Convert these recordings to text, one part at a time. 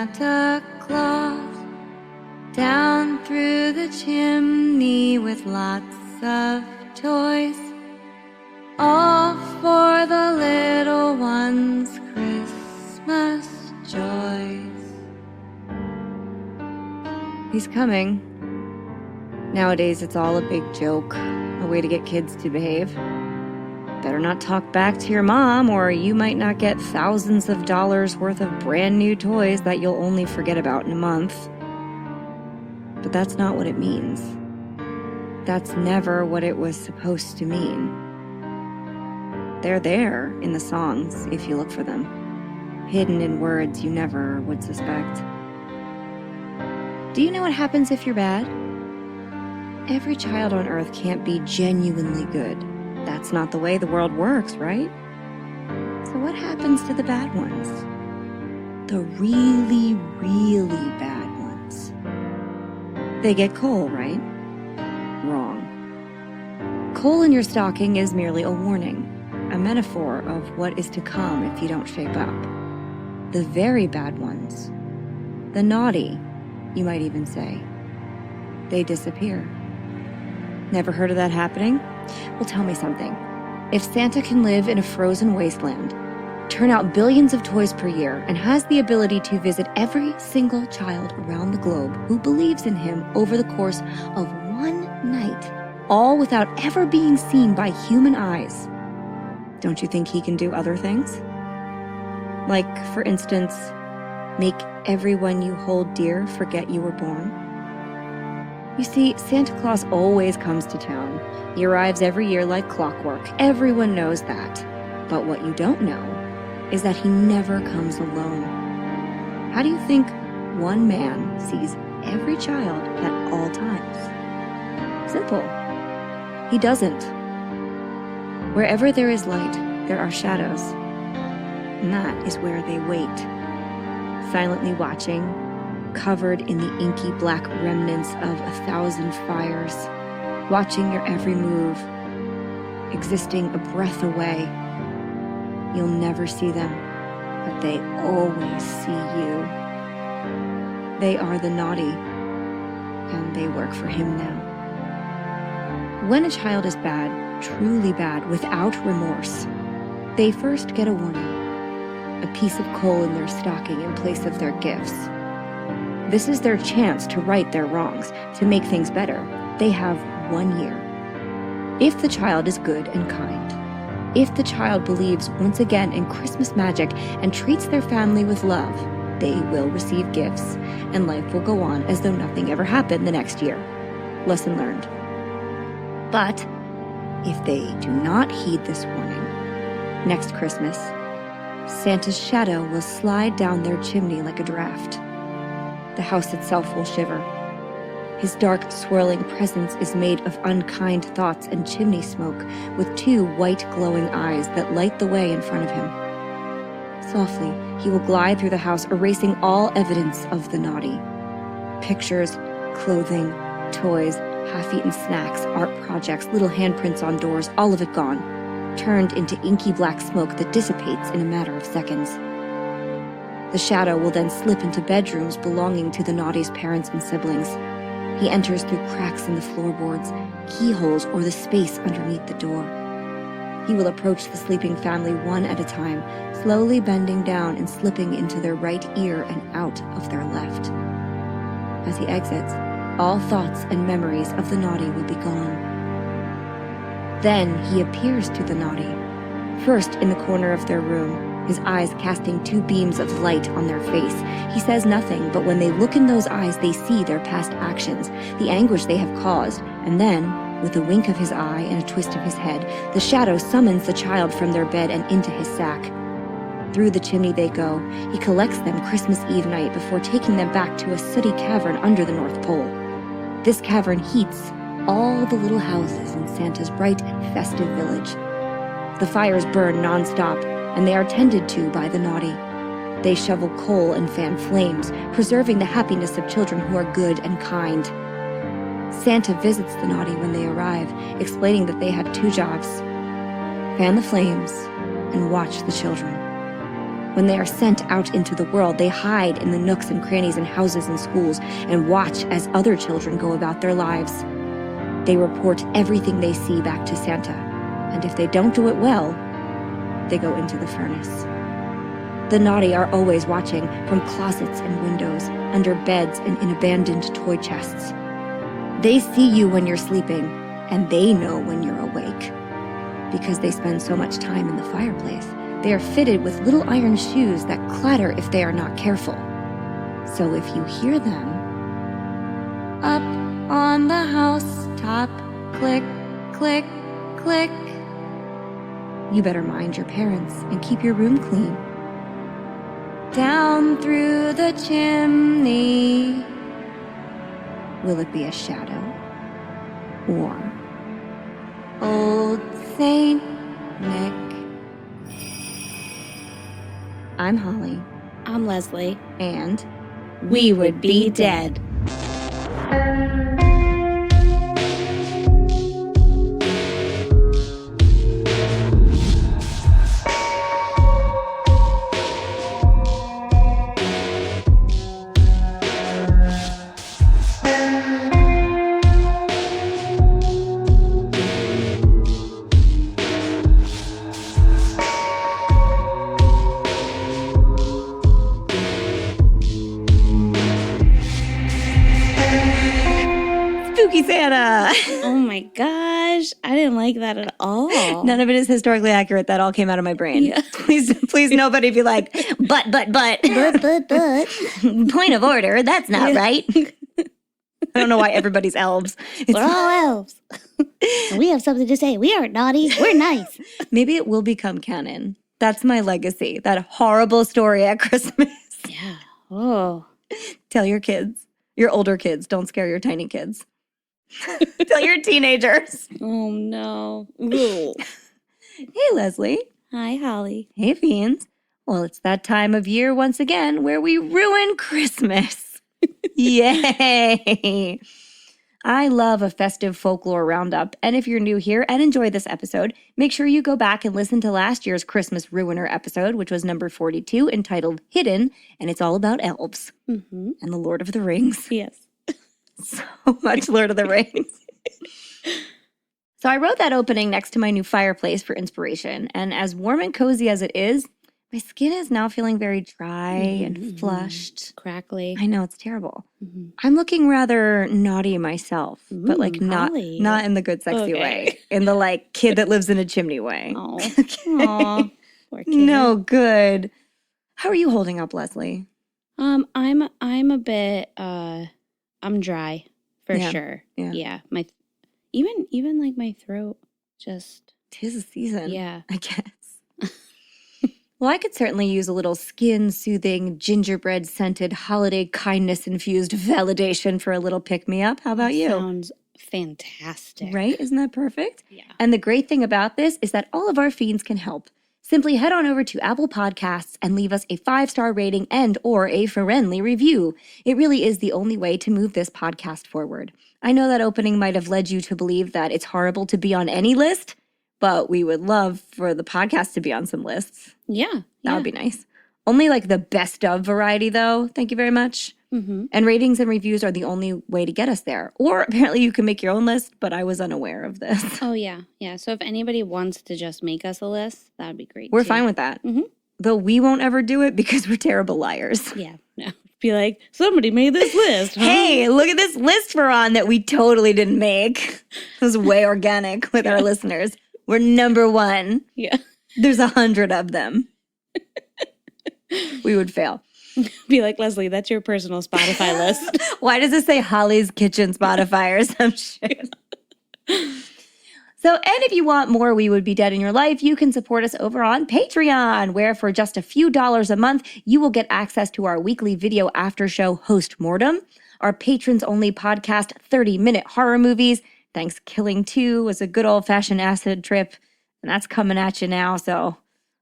Santa Claus down through the chimney with lots of toys, all for the little ones' Christmas joys. He's coming. Nowadays, it's all a big joke, a way to get kids to behave. Better not talk back to your mom, or you might not get thousands of dollars worth of brand new toys that you'll only forget about in a month. But that's not what it means. That's never what it was supposed to mean. They're there in the songs if you look for them, hidden in words you never would suspect. Do you know what happens if you're bad? Every child on Earth can't be genuinely good. That's not the way the world works, right? So what happens to the bad ones? The really, really bad ones. They get coal, right? Wrong. Coal in your stocking is merely a warning, a metaphor of what is to come if you don't shape up. The very bad ones, the naughty, you might even say, they disappear. Never heard of that happening? Well, tell me something. If Santa can live in a frozen wasteland, turn out billions of toys per year, and has the ability to visit every single child around the globe who believes in him over the course of one night, all without ever being seen by human eyes, don't you think he can do other things? Like, for instance, make everyone you hold dear forget you were born? You see, Santa Claus always comes to town. He arrives every year like clockwork. Everyone knows that. But what you don't know is that he never comes alone. How do you think one man sees every child at all times? Simple. He doesn't. Wherever there is light, there are shadows. And that is where they wait, silently watching, covered in the inky black remnants of 1,000 fires, watching your every move, existing a breath away. You'll never see them, but they always see you. They are the naughty, and they work for him now. When a child is bad, truly bad, without remorse, they first get a warning, a piece of coal in their stocking in place of their gifts. This is their chance to right their wrongs, to make things better. They have 1 year. If the child is good and kind, if the child believes once again in Christmas magic and treats their family with love, they will receive gifts, and life will go on as though nothing ever happened the next year. Lesson learned. But if they do not heed this warning, next Christmas, Santa's shadow will slide down their chimney like a draft. The house itself will shiver. His dark, swirling presence is made of unkind thoughts and chimney smoke, with 2 white, glowing eyes that light the way in front of him. Softly, he will glide through the house, erasing all evidence of the naughty. Pictures, clothing, toys, half-eaten snacks, art projects, little handprints on doors, all of it gone, turned into inky black smoke that dissipates in a matter of seconds. The shadow will then slip into bedrooms belonging to the naughty's parents and siblings. He enters through cracks in the floorboards, keyholes, or the space underneath the door. He will approach the sleeping family one at a time, slowly bending down and slipping into their right ear and out of their left. As he exits, all thoughts and memories of the naughty will be gone. Then he appears to the naughty, first in the corner of their room, his eyes casting 2 beams of light on their face. He says nothing, but when they look in those eyes, they see their past actions, the anguish they have caused, and then, with a wink of his eye and a twist of his head, the shadow summons the child from their bed and into his sack. Through the chimney they go. He collects them Christmas Eve night before taking them back to a sooty cavern under the North Pole. This cavern heats all the little houses in Santa's bright and festive village. The fires burn non-stop, and they are tended to by the naughty. They shovel coal and fan flames, preserving the happiness of children who are good and kind. Santa visits the naughty when they arrive, explaining that they have 2 jobs: fan the flames and watch the children. When they are sent out into the world, they hide in the nooks and crannies in houses and schools and watch as other children go about their lives. They report everything they see back to Santa, and if they don't do it well, they go into the furnace. The naughty are always watching from closets and windows, under beds and in abandoned toy chests. They see you when you're sleeping, and they know when you're awake. Because they spend so much time in the fireplace, they are fitted with little iron shoes that clatter if they are not careful. So if you hear them, up on the housetop, click, click, click, you better mind your parents and keep your room clean. Down through the chimney, will it be a shadow or old Saint Nick? I'm Holly. I'm Leslie. And we would be dead. Santa. Oh my gosh. I didn't like that at all. None of it is historically accurate. That all came out of my brain. Yeah. Please nobody be like, but. Point of order, that's not right. I don't know why everybody's elves. We're all elves. We have something to say. We aren't naughty. We're nice. Maybe it will become canon. That's my legacy. That horrible story at Christmas. Yeah. Oh. Tell your kids. Your older kids. Don't scare your tiny kids. Tell your teenagers. Oh, no. Ooh. Hey, Leslie. Hi, Holly. Hey, Fiends. Well, it's that time of year once again where we ruin Christmas. Yay! I love a festive folklore roundup, and if you're new here and enjoy this episode, make sure you go back and listen to last year's Christmas Ruiner episode, which was number 42, entitled Hidden, and it's all about elves and the Lord of the Rings. Yes. So much Lord of the Rings. So I wrote that opening next to my new fireplace for inspiration, and as warm and cozy as it is, my skin is now feeling very dry and flushed. Crackly. I know, it's terrible. I'm looking rather naughty myself, but like not in the good sexy way. In the like kid that lives in a chimney way. Oh. Aw, poor kid. No good. How are you holding up, Leslie? I'm a bit I'm dry for sure. Yeah. My even like my throat just 'tis a season. Yeah. I guess. Well, I could certainly use a little skin-soothing, gingerbread-scented, holiday kindness-infused validation for a little pick-me-up. How about you? Sounds fantastic. Right? Isn't that perfect? Yeah. And the great thing about this is that all of our fiends can help. Simply head on over to Apple Podcasts and leave us a 5-star rating and or a friendly review. It really is the only way to move this podcast forward. I know that opening might have led you to believe that it's horrible to be on any list, but we would love for the podcast to be on some lists. Yeah. That would be nice. Only like the best of variety, though. Thank you very much. And ratings and reviews are the only way to get us there. Or apparently you can make your own list, but I was unaware of this. Oh, yeah. Yeah. So if anybody wants to just make us a list, that would be great. We're fine with that. Though we won't ever do it because we're terrible liars. Yeah. No. Be like, somebody made this list. Huh? Hey, look at this list we're on that we totally didn't make. It was way organic with our listeners. We're number 1. Yeah. There's 100 of them. We would fail. Be like, Leslie, that's your personal Spotify list. Why does it say Holly's Kitchen Spotify or some shit? So, and if you want more We Would Be Dead in your life, you can support us over on Patreon, where for just a few dollars a month, you will get access to our weekly video after show Host Mortem, our patrons-only podcast 30-minute horror movies. Thanksgiving 2 was a good old-fashioned acid trip, and that's coming at you now, so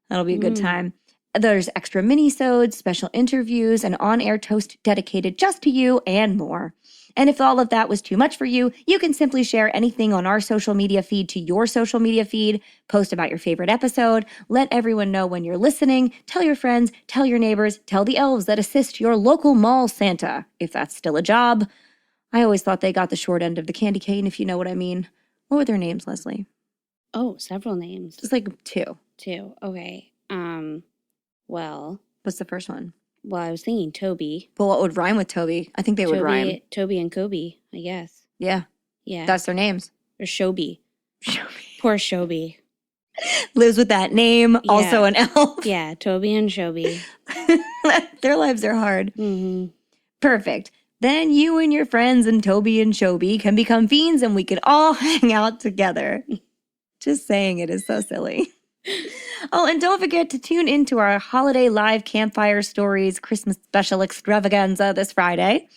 that'll be a good time. There's extra mini-sodes, special interviews, an on-air toast dedicated just to you, and more. And if all of that was too much for you, you can simply share anything on our social media feed to your social media feed, post about your favorite episode, let everyone know when you're listening, tell your friends, tell your neighbors, tell the elves that assist your local mall Santa, if that's still a job. I always thought they got the short end of the candy cane, if you know what I mean. What were their names, Leslie? Oh, several names. Just like two. Two. Okay. Well. What's the first one? Well, I was thinking Toby. Well, what would rhyme with Toby? I think they would rhyme. Toby and Kobe, I guess. Yeah. Yeah. That's their names. Or Shoby. Poor Shoby. Lives with that name, yeah. Also an elf. Yeah, Toby and Shoby. Their lives are hard. Mm-hmm. Perfect. Then you and your friends and Toby and Shoby can become fiends and we could all hang out together. Just saying it is so silly. Oh, and don't forget to tune into our holiday live campfire stories Christmas special extravaganza this Friday.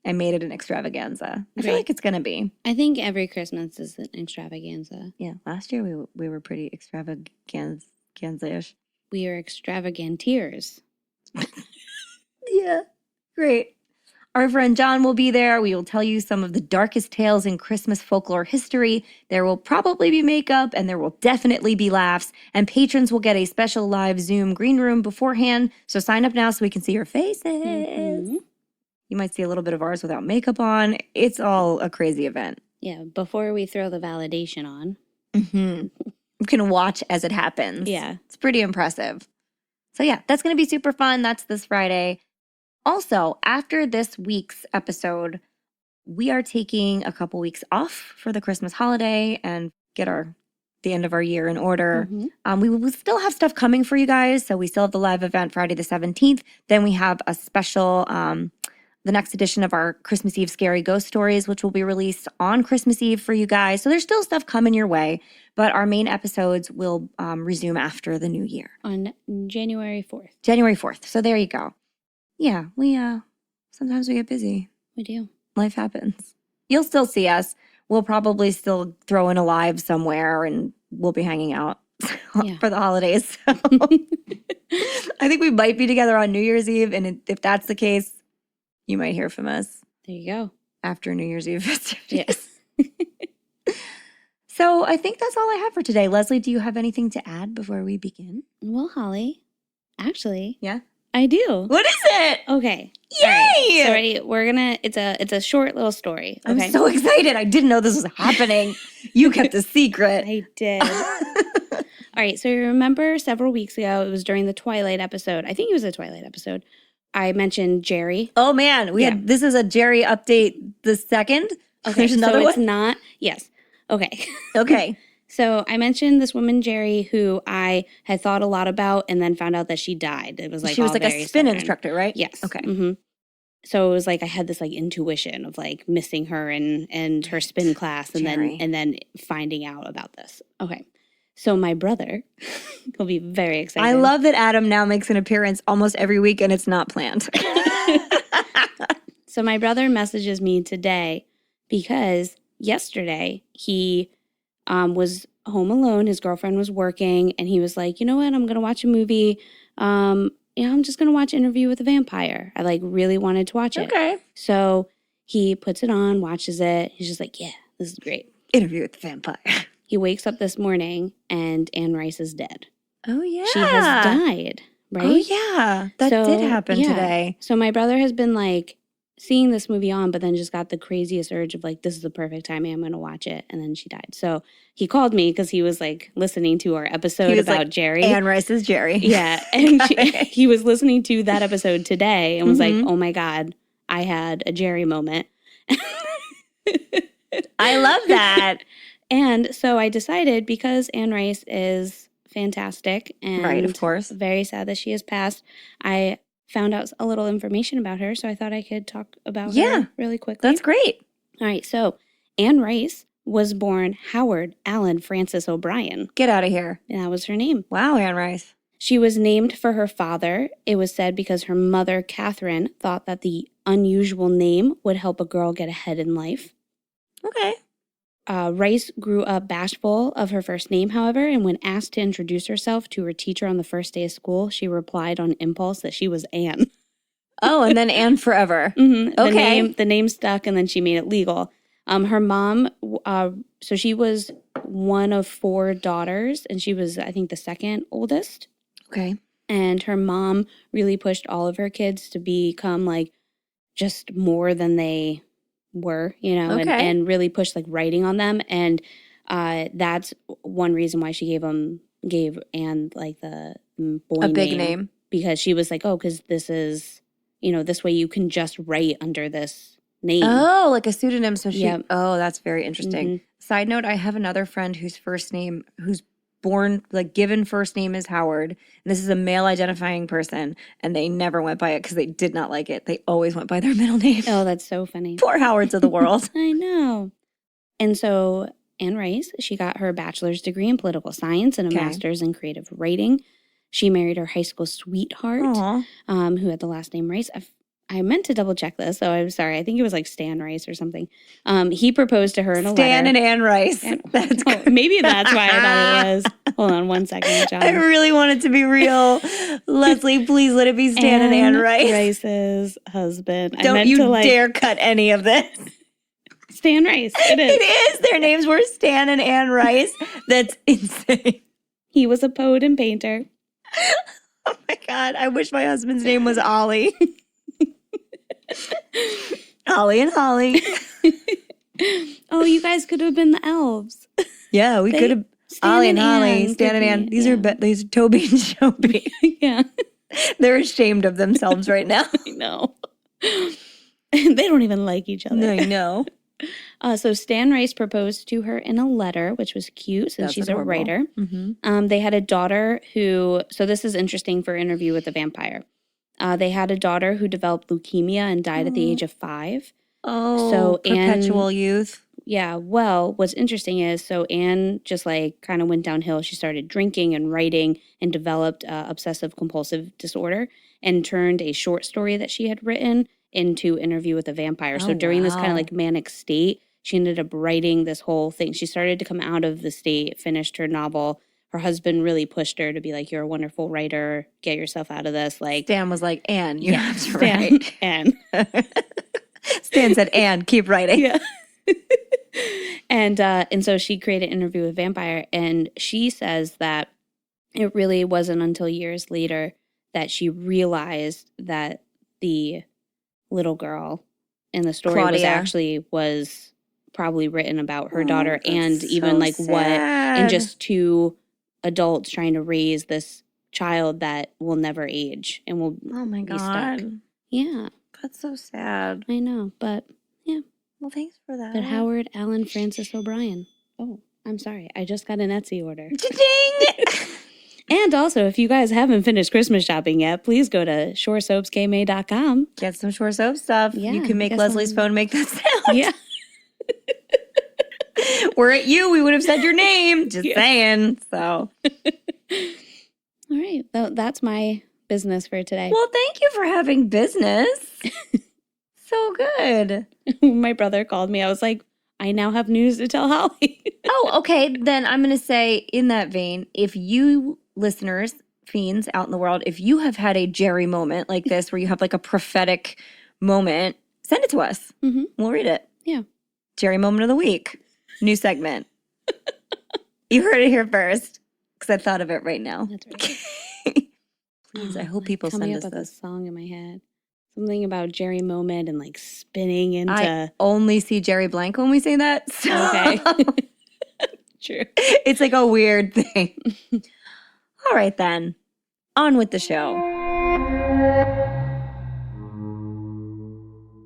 I made it an extravaganza. I feel like it's going to be. I think every Christmas is an extravaganza. Yeah, last year we were pretty extravaganza-ish. We were extravaganteers. Yeah, great. Our friend John will be there. We will tell you some of the darkest tales in Christmas folklore history. There will probably be makeup, and there will definitely be laughs. And patrons will get a special live Zoom green room beforehand. So sign up now so we can see your faces. Mm-hmm. You might see a little bit of ours without makeup on. It's all a crazy event. Yeah, before we throw the validation on. Mm-hmm. You can watch as it happens. Yeah. It's pretty impressive. So yeah, that's going to be super fun. That's this Friday. Also, after this week's episode, we are taking a couple weeks off for the Christmas holiday and get the end of our year in order. Mm-hmm. We will still have stuff coming for you guys. So we still have the live event Friday the 17th. Then we have a special, the next edition of our Christmas Eve Scary Ghost Stories, which will be released on Christmas Eve for you guys. So there's still stuff coming your way, but our main episodes will resume after the new year. On January 4th. January 4th. So there you go. Yeah, we sometimes we get busy. We do. Life happens. You'll still see us. We'll probably still throw in a live somewhere and we'll be hanging out for the holidays. So I think we might be together on New Year's Eve. And if that's the case, you might hear from us. There you go. After New Year's Eve festivities. Yes. So I think that's all I have for today. Leslie, do you have anything to add before we begin? Well, Holly, actually. Yeah? I do. What is it? Okay. Yay! Right. So ready? It's a short little story. Okay? I'm so excited. I didn't know this was happening. You kept a secret. I did. All right. So you remember several weeks ago, it was during the Twilight episode. I think it was a Twilight episode. I mentioned Jerry. Oh man, this is a Jerry update the second. Okay. There's another one? It's not. Yes. Okay. Okay. So I mentioned this woman, Jerry, who I had thought a lot about and then found out that she died. It was like she was like a spin instructor, right? Yes. Okay. Mm-hmm. So it was like I had this like intuition of like missing her and her spin class and then finding out about this. Okay. So my brother will be very excited. I love that Adam now makes an appearance almost every week and it's not planned. So my brother messages me today because yesterday he was home alone. His girlfriend was working, and he was like, you know what? I'm going to watch a movie. I'm just going to watch Interview with a Vampire. I like really wanted to watch it. Okay. So he puts it on, watches it. He's just like, yeah, this is great. Interview with the Vampire. He wakes up this morning, and Anne Rice is dead. Oh, yeah. She has died, right? Oh, yeah. That did happen today. So my brother has been like, seeing this movie on, but then just got the craziest urge of like, this is the perfect timing. I'm going to watch it. And then she died. So he called me because he was like listening to our episode about Jerry. Anne Rice's Jerry. Yeah. And he was listening to that episode today and was like, oh my God, I had a Jerry moment. I love that. And so I decided, because Anne Rice is fantastic and right, of course, very sad that she has passed, I found out a little information about her, so I thought I could talk about her really quickly. That's great. All right, so Anne Rice was born Howard Allen Francis O'Brien. Get out of here. And that was her name. Wow, Anne Rice. She was named for her father. It was said because her mother, Catherine, thought that the unusual name would help a girl get ahead in life. Okay. Rice grew up bashful of her first name, however, and when asked to introduce herself to her teacher on the first day of school, she replied on impulse that she was Anne. Oh, and then Anne forever. Mm-hmm. Okay. The name stuck, and then she made it legal. Her mom, so she was one of 4 daughters, and she was, I think, the second oldest. Okay. And her mom really pushed all of her kids to become like just more than they were, you know, and really pushed like writing on them. And that's one reason why she gave Anne like the boy a big name. Because she was like, oh, because this is, you know, this way you can just write under this name. Oh, like a pseudonym. So she, Yep. Oh, that's very interesting. Mm-hmm. Side note, I have another friend whose born, like given first name is Howard. And this is a male identifying person. And they never went by it because they did not like it. They always went by their middle name. Oh, that's so funny. Poor Howards of the world. I know. And so Anne Rice, she got her bachelor's degree in political science and a master's in creative writing. She married her high school sweetheart, who had the last name Rice. I meant to double check this, so I'm sorry. I think it was like Stan Rice or something. He proposed to her in a letter. Stan and Anne Rice. That's maybe that's why I thought it was. Hold on one second, John. I really want it to be real. Leslie, please let it be Stan and Anne Rice. Rice's husband. Don't you dare cut any of this. Stan Rice. It is. It is. Their names were Stan and Anne Rice. That's insane. He was a poet and painter. Oh my God. I wish my husband's name was Ollie. Ollie and Holly. Oh, you guys could have been the elves. Yeah, we could have. Ollie and Holly, Stan and Anne. These are Toby and Shoby. Yeah. They're ashamed of themselves right now. I know. They don't even like each other. I know. So Stan Rice proposed to her in a letter, which was cute since she's adorable. A writer. Mm-hmm. They had a daughter who, so this is interesting for Interview with the Vampire. They had a daughter who developed leukemia and died at the age of 5. Oh, so perpetual youth. Yeah. Well, what's interesting is, so Anne just like kind of went downhill. She started drinking and writing and developed obsessive compulsive disorder and turned a short story that she had written into Interview with a Vampire. So during this kind of like manic state, she ended up writing this whole thing. She started to come out of the state, finished her novel. Her husband really pushed her to be like, you're a wonderful writer. Get yourself out of this. Like Stan was like, Anne, you have to write. Anne. Stan said, Anne, keep writing. Yeah. And so she created Interview with Vampire. And she says that it really wasn't until years later that she realized that the little girl in the story was probably written about her daughter and even like sad. What and just 2 adults trying to raise this child that will never age and will be stuck. Yeah. That's so sad. I know, but yeah. Well, thanks for that. But Howard Allen Francis O'Brien. Oh, I'm sorry. I just got an Etsy order. Ding! And also, if you guys haven't finished Christmas shopping yet, please go to shoresoapskma.com. Get some Shore Soap stuff. Yeah, you can make Leslie's phone make that sound. Yeah. Were it you, we would have said your name. Just saying. So. All right. That's my business for today. Well, thank you for having business. So good. My brother called me. I was like, I now have news to tell Holly. Oh, okay. Then I'm going to say in that vein, if you listeners, fiends out in the world, if you have had a Jerry moment like this where you have like a prophetic moment, send it to us. Mm-hmm. We'll read it. Yeah. Jerry moment of the week. New segment. You heard it here first because I thought of it right now. That's right. Please, I hope people send us this song in my head. Something about Jerry moment and like spinning into. I only see Jerry blank when we say that. So. Okay. True. It's like a weird thing. All right, then. On with the show.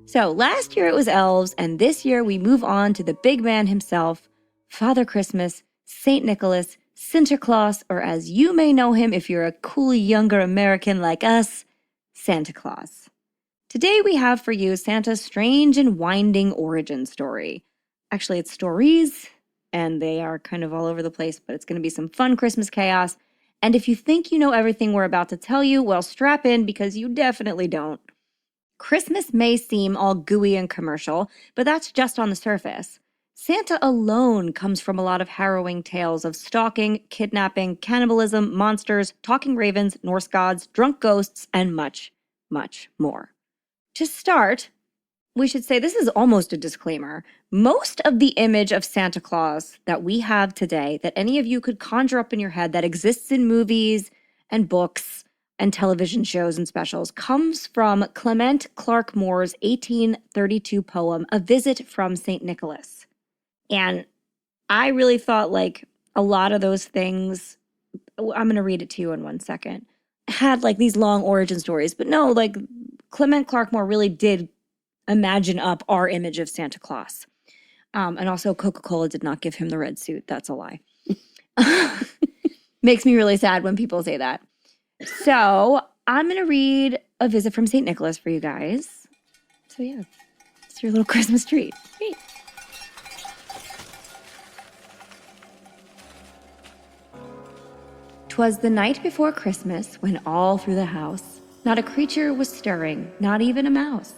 So last year it was elves, and this year we move on to the big man himself, Father Christmas, St. Nicholas, Santa Claus, or as you may know him if you're a cool younger American like us, Santa Claus. Today we have for you Santa's strange and winding origin story. Actually, it's stories, and they are kind of all over the place, but it's going to be some fun Christmas chaos. And if you think you know everything we're about to tell you, well, strap in because you definitely don't. Christmas may seem all gooey and commercial, but that's just on the surface. Santa alone comes from a lot of harrowing tales of stalking, kidnapping, cannibalism, monsters, talking ravens, Norse gods, drunk ghosts, and much, much more. To start, we should say this is almost a disclaimer. Most of the image of Santa Claus that we have today, that any of you could conjure up in your head, that exists in movies and books and television shows and specials, comes from Clement Clark Moore's 1832 poem, A Visit from St. Nicholas. And I really thought like a lot of those things, I'm going to read it to you in 1 second, had like these long origin stories. But no, like Clement Clark Moore really did imagine up our image of Santa Claus. And also Coca-Cola did not give him the red suit. That's a lie. Makes me really sad when people say that. So I'm going to read A Visit from St. Nicholas for you guys. So yeah, it's your little Christmas treat. Great. 'Twas the night before Christmas when all through the house not a creature was stirring, not even a mouse.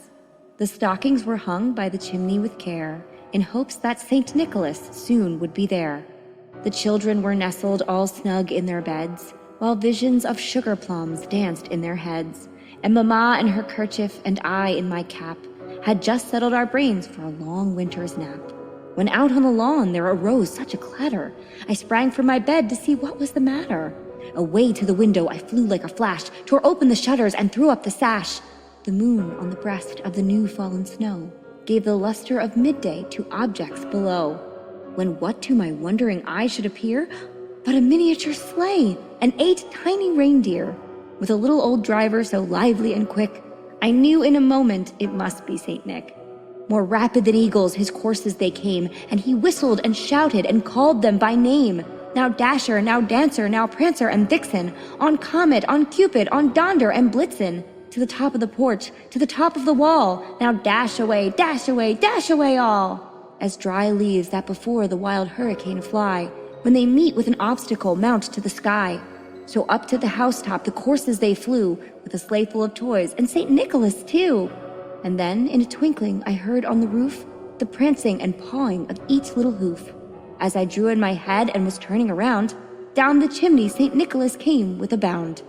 The stockings were hung by the chimney with care, in hopes that St. Nicholas soon would be there. The children were nestled all snug in their beds, while visions of sugar plums danced in their heads, and Mamma in her kerchief and I in my cap had just settled our brains for a long winter's nap. When out on the lawn there arose such a clatter, I sprang from my bed to see what was the matter. Away to the window I flew like a flash, tore open the shutters and threw up the sash. The moon on the breast of the new fallen snow gave the luster of midday to objects below, when what to my wondering eye should appear but a miniature sleigh and 8 tiny reindeer, with a little old driver so lively and quick, I knew in a moment it must be Saint Nick. More rapid than eagles his courses they came, and he whistled and shouted and called them by name. Now Dasher, now Dancer, now Prancer and Vixen, on Comet, on Cupid, on Donder and Blitzen, to the top of the porch, to the top of the wall, now dash away, dash away, dash away all, as dry leaves that before the wild hurricane fly, when they meet with an obstacle mount to the sky. So up to the housetop the courses they flew, with a sleigh full of toys, and St. Nicholas too. And then, in a twinkling, I heard on the roof the prancing and pawing of each little hoof. As I drew in my head and was turning around, down the chimney St. Nicholas came with a bound.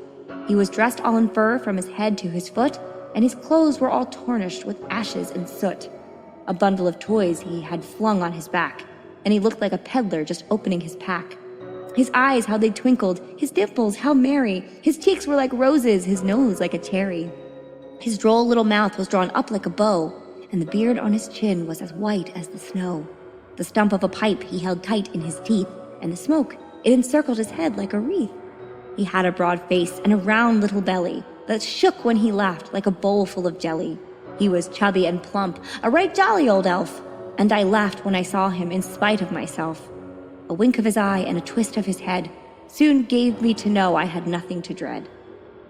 He was dressed all in fur from his head to his foot, and his clothes were all tarnished with ashes and soot. A bundle of toys he had flung on his back, and he looked like a peddler just opening his pack. His eyes, how they twinkled, his dimples, how merry, his cheeks were like roses, his nose like a cherry. His droll little mouth was drawn up like a bow, and the beard on his chin was as white as the snow. The stump of a pipe he held tight in his teeth, and the smoke, it encircled his head like a wreath. He had a broad face and a round little belly that shook when he laughed like a bowl full of jelly. He was chubby and plump, a right jolly old elf, and I laughed when I saw him in spite of myself. A wink of his eye and a twist of his head soon gave me to know I had nothing to dread.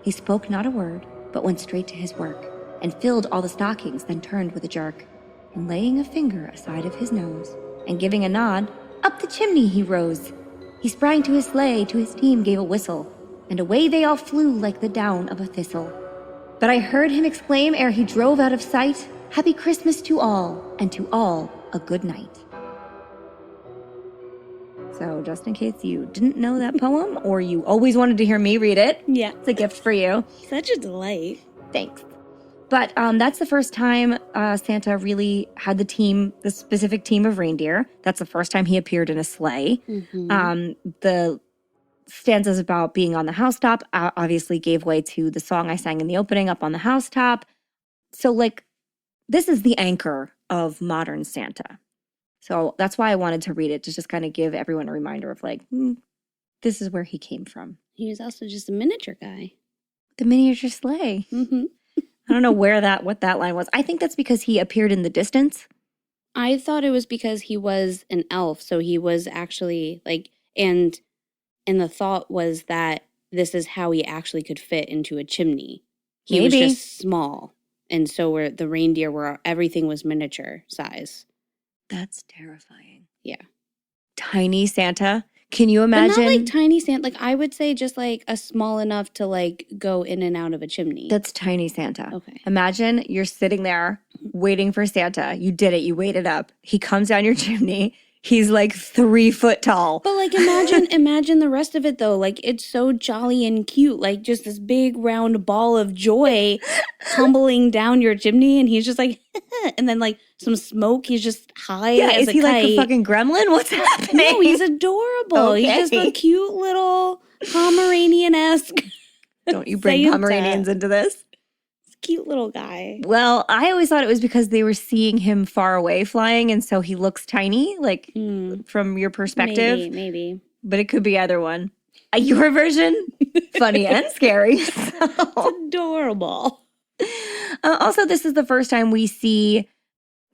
He spoke not a word, but went straight to his work, and filled all the stockings, then turned with a jerk, and laying a finger aside of his nose, and giving a nod, up the chimney he rose. He sprang to his sleigh, to his team gave a whistle, and away they all flew like the down of a thistle. But I heard him exclaim ere he drove out of sight, Happy Christmas to all, and to all a good night. So just in case you didn't know that poem, or you always wanted to hear me read it, Yeah. it's a gift for you. Such a delight. Thanks. But that's the first time Santa really had the specific team of reindeer. That's the first time he appeared in a sleigh. Mm-hmm. The stanzas about being on the housetop obviously gave way to the song I sang in the opening, Up on the Housetop. So, like, this is the anchor of modern Santa. So that's why I wanted to read it, to just kind of give everyone a reminder of, like, this is where he came from. He was also just a miniature guy. The miniature sleigh. Mm-hmm. I don't know what that line was. I think that's because he appeared in the distance. I thought it was because he was an elf, so he was actually like, and the thought was that this is how he actually could fit into a chimney. He was just small, and so were the reindeer were everything was miniature size. That's terrifying. Yeah, tiny Santa. Can you imagine? But not like tiny Santa. Like I would say, just like a small enough to like go in and out of a chimney. That's tiny Santa. Okay. Imagine you're sitting there waiting for Santa. You did it. You waited up. He comes down your chimney. He's like 3 foot tall. But like imagine the rest of it though. Like it's so jolly and cute. Like just this big round ball of joy tumbling down your chimney, and he's just like and then like some smoke, he's just high as is a he kite. like a fucking gremlin? What's happening? No, he's adorable. Okay. He's just a cute little Pomeranian-esque. Don't you bring Santa. Pomeranians into this? Cute little guy. Well, I always thought it was because they were seeing him far away flying, and so he looks tiny, like from your perspective. Maybe. But it could be either one. Your version, funny and scary. It's adorable. Also, this is the first time we see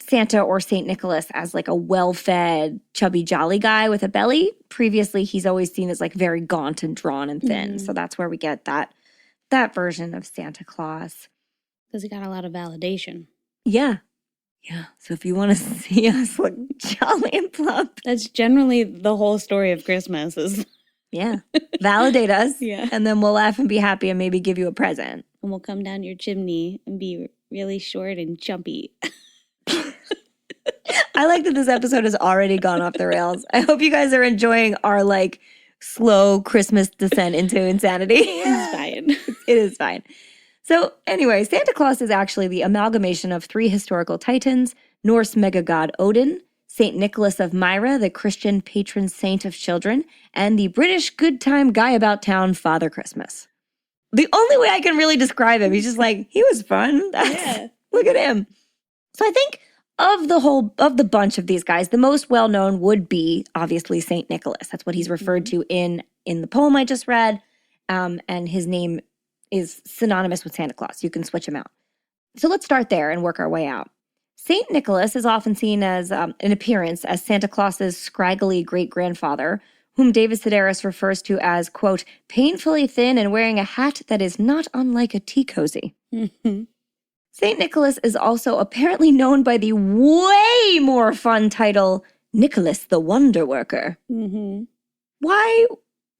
Santa or St. Nicholas as like a well-fed, chubby, jolly guy with a belly. Previously, he's always seen as like very gaunt and drawn and thin. So that's where we get that version of Santa Claus. Because he got a lot of validation. Yeah. So if you want to see us look jolly and plump. That's generally the whole story of Christmas is. Yeah. Validate us. Yeah. And then we'll laugh and be happy and maybe give you a present. And we'll come down your chimney and be really short and chumpy. I like that this episode has already gone off the rails. I hope you guys are enjoying our like slow Christmas descent into insanity. It's fine. It is fine. So anyway, Santa Claus is actually the amalgamation of 3 historical titans, Norse mega-god Odin, St. Nicholas of Myra, the Christian patron saint of children, and the British good time guy about town, Father Christmas. The only way I can really describe him, he's just like, he was fun. Look at him. So I think of the bunch of these guys, the most well-known would be obviously St. Nicholas. That's what he's referred to in the poem I just read. And his name is synonymous with Santa Claus. You can switch him out. So let's start there and work our way out. St. Nicholas is often seen as in appearance as Santa Claus's scraggly great-grandfather, whom David Sedaris refers to as, quote, painfully thin and wearing a hat that is not unlike a tea cozy. St. Nicholas is also apparently known by the way more fun title, Nicholas the Wonder Worker. Why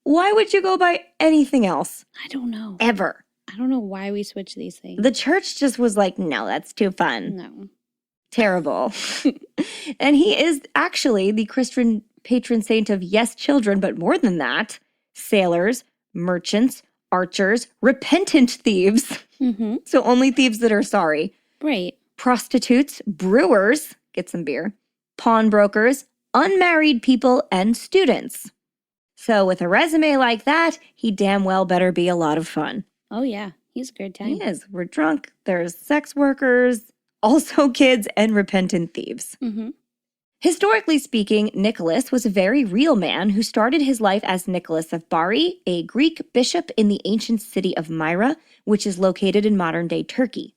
would you go by anything else? I don't know. Ever. I don't know why we switch these things. The church just was like, no, that's too fun. No. Terrible. And he is actually the Christian patron saint of, yes, children, but more than that, sailors, merchants, archers, repentant thieves. So only thieves that are sorry. Right. Prostitutes, brewers, get some beer, pawnbrokers, unmarried people, and students. So with a resume like that, he damn well better be a lot of fun. Oh, yeah. He's a good time. He is. We're drunk. There's sex workers, also kids, and repentant thieves. Historically speaking, Nicholas was a very real man who started his life as Nicholas of Bari, a Greek bishop in the ancient city of Myra, which is located in modern-day Turkey.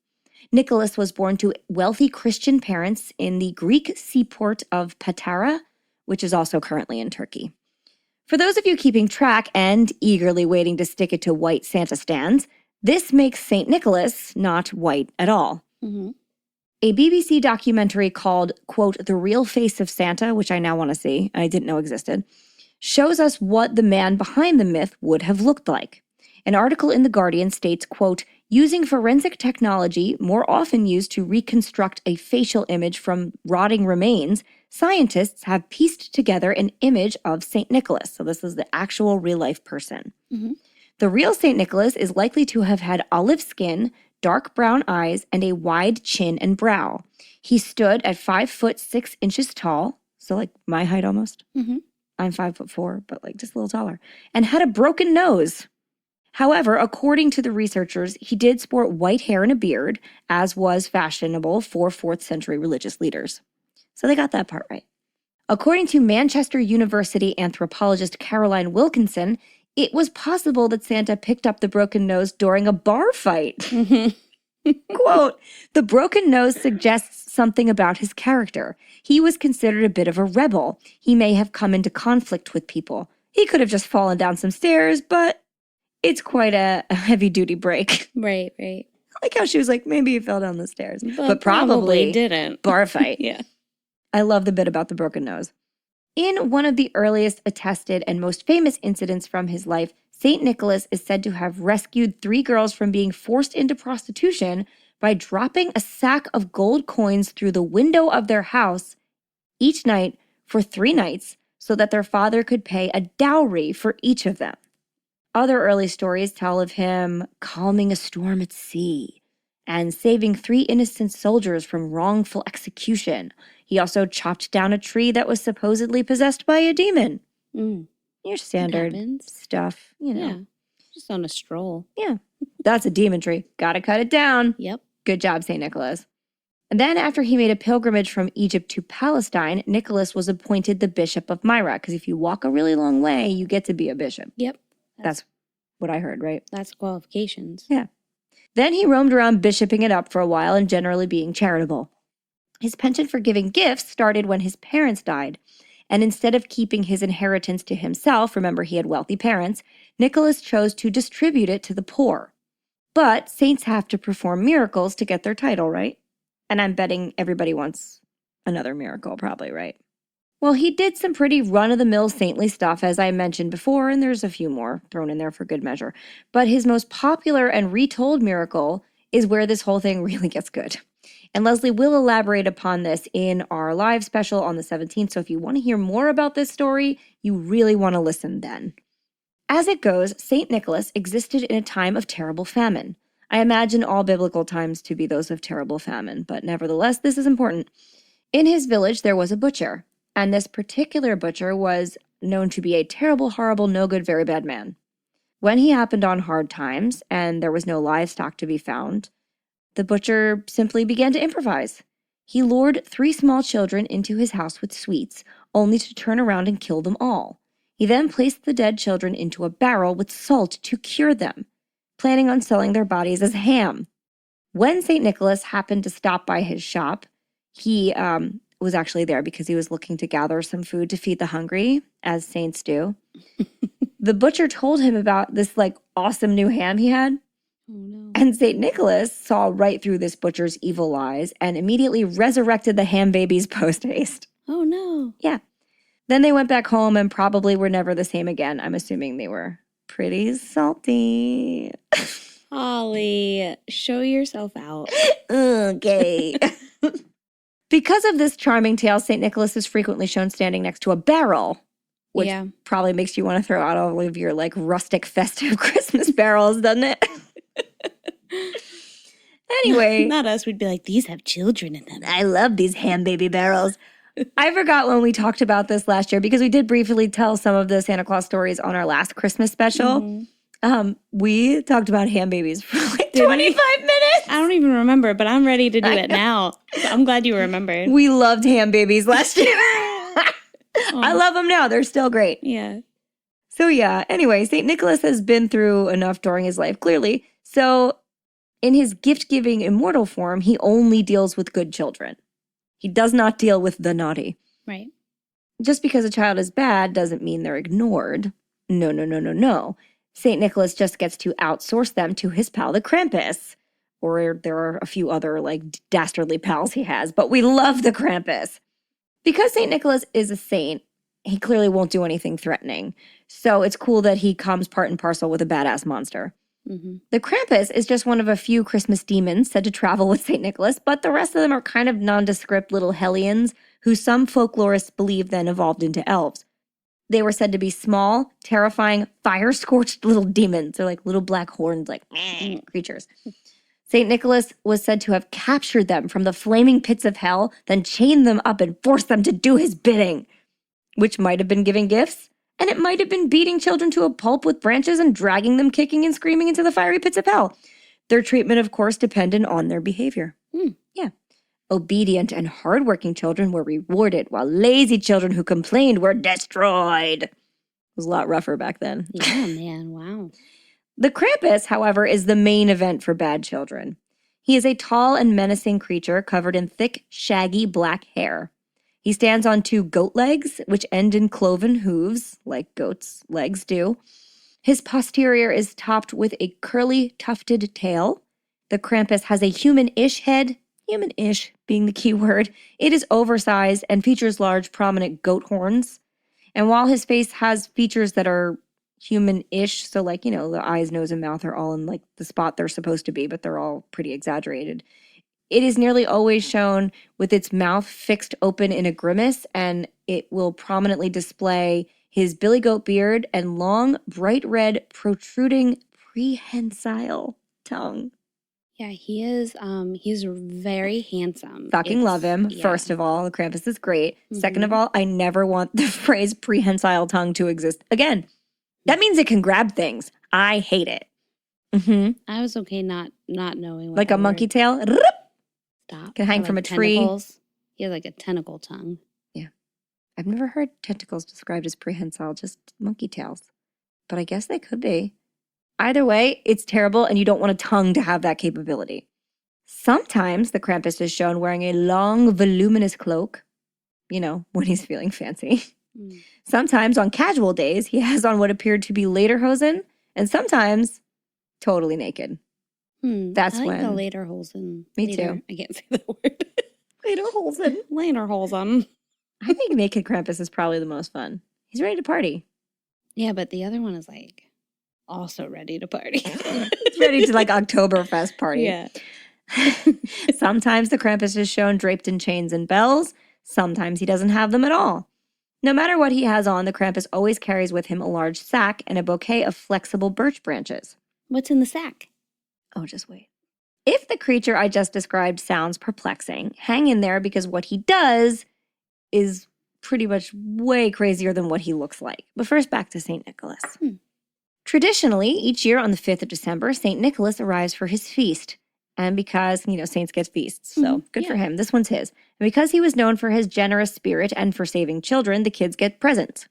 Nicholas was born to wealthy Christian parents in the Greek seaport of Patara, which is also currently in Turkey. For those of you keeping track and eagerly waiting to stick it to white Santa stands, this makes St. Nicholas not white at all. A BBC documentary called, quote, The Real Face of Santa, which I now want to see, I didn't know existed, shows us what the man behind the myth would have looked like. An article in The Guardian states, quote, using forensic technology more often used to reconstruct a facial image from rotting remains, scientists have pieced together an image of St. Nicholas. So this is the actual real-life person. The real St. Nicholas is likely to have had olive skin, dark brown eyes, and a wide chin and brow. He stood at 5'6" tall, so like my height almost. I'm 5'4", but like just a little taller, and had a broken nose. However, according to the researchers, he did sport white hair and a beard, as was fashionable for 4th century religious leaders. So they got that part right. According to Manchester University anthropologist Caroline Wilkinson, it was possible that Santa picked up the broken nose during a bar fight. Quote, the broken nose suggests something about his character. He was considered a bit of a rebel. He may have come into conflict with people. He could have just fallen down some stairs, but it's quite a heavy-duty break. Right. I like how she was like, maybe he fell down the stairs. But probably didn't. Bar fight. Yeah. I love the bit about the broken nose. In one of the earliest attested and most famous incidents from his life, St. Nicholas is said to have rescued 3 girls from being forced into prostitution by dropping a sack of gold coins through the window of their house each night for 3 nights so that their father could pay a dowry for each of them. Other early stories tell of him calming a storm at sea and saving 3 innocent soldiers from wrongful execution. He also chopped down a tree that was supposedly possessed by a demon. Your standard stuff, you know. Yeah, just on a stroll. Yeah, that's a demon tree. Gotta cut it down. Yep. Good job, St. Nicholas. And then after he made a pilgrimage from Egypt to Palestine, Nicholas was appointed the Bishop of Myra, because if you walk a really long way, you get to be a bishop. Yep. That's what I heard, right? That's qualifications. Yeah. Then he roamed around bishoping it up for a while and generally being charitable. His penchant for giving gifts started when his parents died, and instead of keeping his inheritance to himself, remember he had wealthy parents, Nicholas chose to distribute it to the poor. But saints have to perform miracles to get their title, right? And I'm betting everybody wants another miracle, probably, right? Well, he did some pretty run-of-the-mill saintly stuff, as I mentioned before, and there's a few more thrown in there for good measure. But his most popular and retold miracle is where this whole thing really gets good. And Leslie will elaborate upon this in our live special on the 17th, so if you want to hear more about this story, you really want to listen then. As it goes, St. Nicholas existed in a time of terrible famine. I imagine all biblical times to be those of terrible famine, but nevertheless, this is important. In his village, there was a butcher, and this particular butcher was known to be a terrible, horrible, no good, very bad man. When he happened on hard times, and there was no livestock to be found, the butcher simply began to improvise. He lured 3 small children into his house with sweets, only to turn around and kill them all. He then placed the dead children into a barrel with salt to cure them, planning on selling their bodies as ham. When St. Nicholas happened to stop by his shop, he was actually there because he was looking to gather some food to feed the hungry, as saints do. The butcher told him about this awesome new ham he had. Oh, no. And St. Nicholas saw right through this butcher's evil lies and immediately resurrected the ham babies post-haste. Oh, no. Yeah. Then they went back home and probably were never the same again. I'm assuming they were pretty salty. Holly, show yourself out. Okay. Because of this charming tale, St. Nicholas is frequently shown standing next to a barrel, which probably makes you want to throw out all of your rustic festive Christmas barrels, doesn't it? Anyway. Not us. We'd be like, these have children in them. I love these ham baby barrels. I forgot when we talked about this last year because we did briefly tell some of the Santa Claus stories on our last Christmas special. Mm-hmm. We talked about ham babies for 25 minutes. I don't even remember, but I'm ready to do it now. I'm glad you remembered. We loved ham babies last year. I love them now. They're still great. Yeah. So yeah, anyway, St. Nicholas has been through enough during his life, clearly. So in his gift-giving immortal form, he only deals with good children. He does not deal with the naughty. Right. Just because a child is bad doesn't mean they're ignored. No. St. Nicholas just gets to outsource them to his pal, the Krampus. Or there are a few other, dastardly pals he has, but we love the Krampus. Because St. Nicholas is a saint, he clearly won't do anything threatening. So it's cool that he comes part and parcel with a badass monster. Mm-hmm. The Krampus is just one of a few Christmas demons said to travel with St. Nicholas, but the rest of them are kind of nondescript little hellions who some folklorists believe then evolved into elves. They were said to be small, terrifying, fire-scorched little demons. They're like little black horned, creatures. St. Nicholas was said to have captured them from the flaming pits of hell, then chained them up and forced them to do his bidding, which might have been giving gifts, and it might have been beating children to a pulp with branches and dragging them kicking and screaming into the fiery pits of hell. Their treatment, of course, depended on their behavior. Yeah. Obedient and hardworking children were rewarded, while lazy children who complained were destroyed. It was a lot rougher back then. Yeah, man, wow. The Krampus, however, is the main event for bad children. He is a tall and menacing creature covered in thick, shaggy black hair. He stands on 2 goat legs, which end in cloven hooves, like goats' legs do. His posterior is topped with a curly, tufted tail. The Krampus has a human-ish head, human-ish being the key word. It is oversized and features large, prominent goat horns. And while his face has features that are human-ish, so the eyes, nose, and mouth are all in the spot they're supposed to be, but they're all pretty exaggerated. It is nearly always shown with its mouth fixed open in a grimace, and it will prominently display his billy goat beard and long, bright red, protruding, prehensile tongue. Yeah, he's very handsome. Fucking love him. Yeah. First of all, Krampus is great. Second of all, I never want the phrase prehensile tongue to exist again. That means it can grab things. I hate it. I was okay not knowing what Like a monkey tail. Stop. Can hang Or from a tree. Tentacles. He has like a tentacle tongue. Yeah. I've never heard tentacles described as prehensile, just monkey tails. But I guess they could be. Either way, it's terrible, and you don't want a tongue to have that capability. Sometimes the Krampus is shown wearing a long, voluminous cloak, you know, when he's feeling fancy. Sometimes on casual days, he has on what appeared to be lederhosen, and sometimes totally naked. That's I like when the lederhosen. Me too. I can't say the word. Lederhosen. Lederhosen. I think naked Krampus is probably the most fun. He's ready to party. Yeah, but the other one is like also ready to party. He's ready to like Oktoberfest party. Yeah. Sometimes the Krampus is shown draped in chains and bells. Sometimes he doesn't have them at all. No matter what he has on, the Krampus always carries with him a large sack and a bouquet of flexible birch branches. What's in the sack? Oh, just wait. If the creature I just described sounds perplexing, hang in there because what he does is pretty much way crazier than what he looks like. But first, back to St. Nicholas. Traditionally, each year on the 5th of December, St. Nicholas arrives for his feast. And because, you know, saints get feasts, so good for him. This one's his. And because he was known for his generous spirit and for saving children, the kids get presents.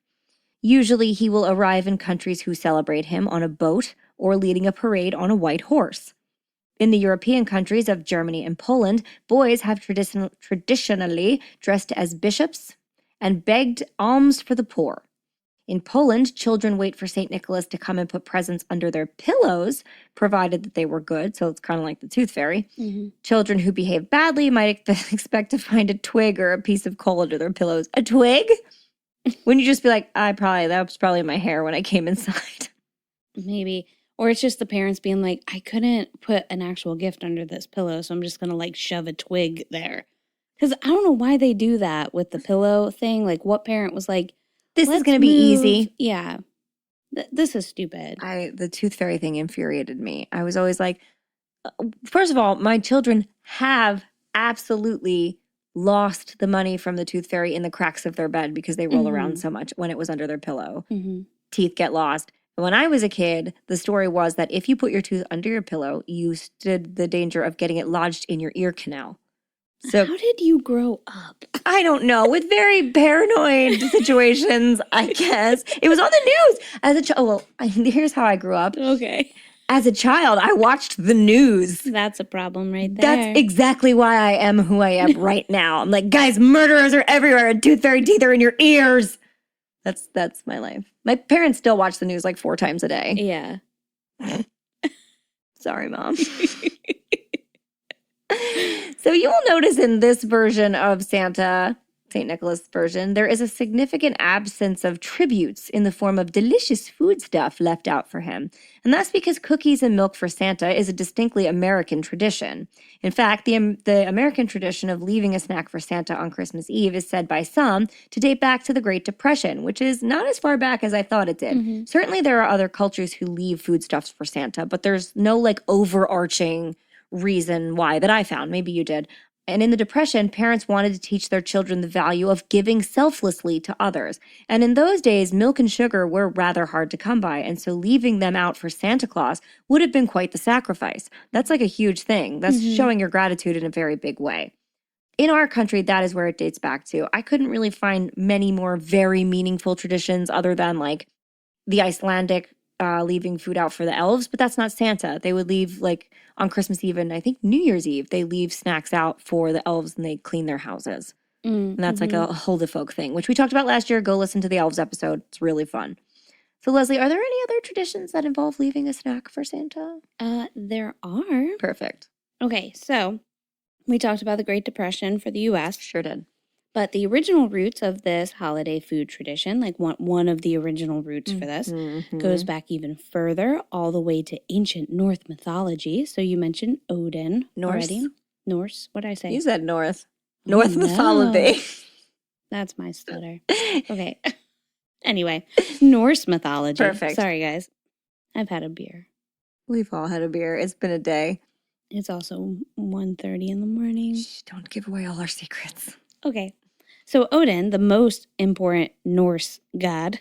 Usually he will arrive in countries who celebrate him on a boat or leading a parade on a white horse. In the European countries of Germany and Poland, boys have traditionally dressed as bishops and begged alms for the poor. In Poland, children wait for St. Nicholas to come and put presents under their pillows, provided that they were good, so it's kind of like the tooth fairy. Children who behave badly might expect to find a twig or a piece of coal under their pillows. A twig? Wouldn't you just be like, that was probably my hair when I came inside? Maybe. Or it's just the parents being like, I couldn't put an actual gift under this pillow, so I'm just going to like shove a twig there. Because I don't know why they do that with the pillow thing. Like, what parent was like, this is going to be easy. Yeah. This is stupid. The tooth fairy thing infuriated me. I was always like, first of all, my children have absolutely lost the money from the tooth fairy in the cracks of their bed because they roll around so much when it was under their pillow. Teeth get lost. When I was a kid, the story was that if you put your tooth under your pillow, you stood the danger of getting it lodged in your ear canal. So how did you grow up? I don't know. With very paranoid situations, I guess. It was on the news. As a child, here's how I grew up. Okay. As a child, I watched the news. That's a problem right there. That's exactly why I am who I am right now. I'm like, guys, murderers are everywhere and tooth fairy teeth are in your ears. That's my life. My parents still watch the news like 4 times a day. Yeah. Sorry, Mom. So you will notice in this version of Santa, St. Nicholas version, there is a significant absence of tributes in the form of delicious food stuff left out for him. And that's because cookies and milk for Santa is a distinctly American tradition. In fact, the American tradition of leaving a snack for Santa on Christmas Eve is said by some to date back to the Great Depression, which is not as far back as I thought it did. Certainly there are other cultures who leave foodstuffs for Santa, but there's no like overarching reason why that I found. Maybe you did. And in the Depression, parents wanted to teach their children the value of giving selflessly to others. And in those days, milk and sugar were rather hard to come by, and so leaving them out for Santa Claus would have been quite the sacrifice. That's like a huge thing. That's showing your gratitude in a very big way. In our country, that is where it dates back to. I couldn't really find many more very meaningful traditions other than like the Icelandic leaving food out for the elves, but that's not Santa. They would leave like on Christmas Eve and I think New Year's Eve, they leave snacks out for the elves and they clean their houses. And that's like a Huldefolk thing, which we talked about last year. Go listen to the elves episode. It's really fun. So Leslie, are there any other traditions that involve leaving a snack for Santa? There are. Perfect. Okay, so we talked about the Great Depression for the U.S. Sure did. But the original roots of this holiday food tradition, like one of the original roots for this, goes back even further, all the way to ancient Norse mythology. So you mentioned Odin already. Norse? What did I say? You said North. Oh, North mythology. That's my stutter. Okay. Anyway, Norse mythology. Perfect. Sorry, guys. I've had a beer. We've all had a beer. It's been a day. It's also 1:30 in the morning. Shh, don't give away all our secrets. Okay. So Odin, the most important Norse god,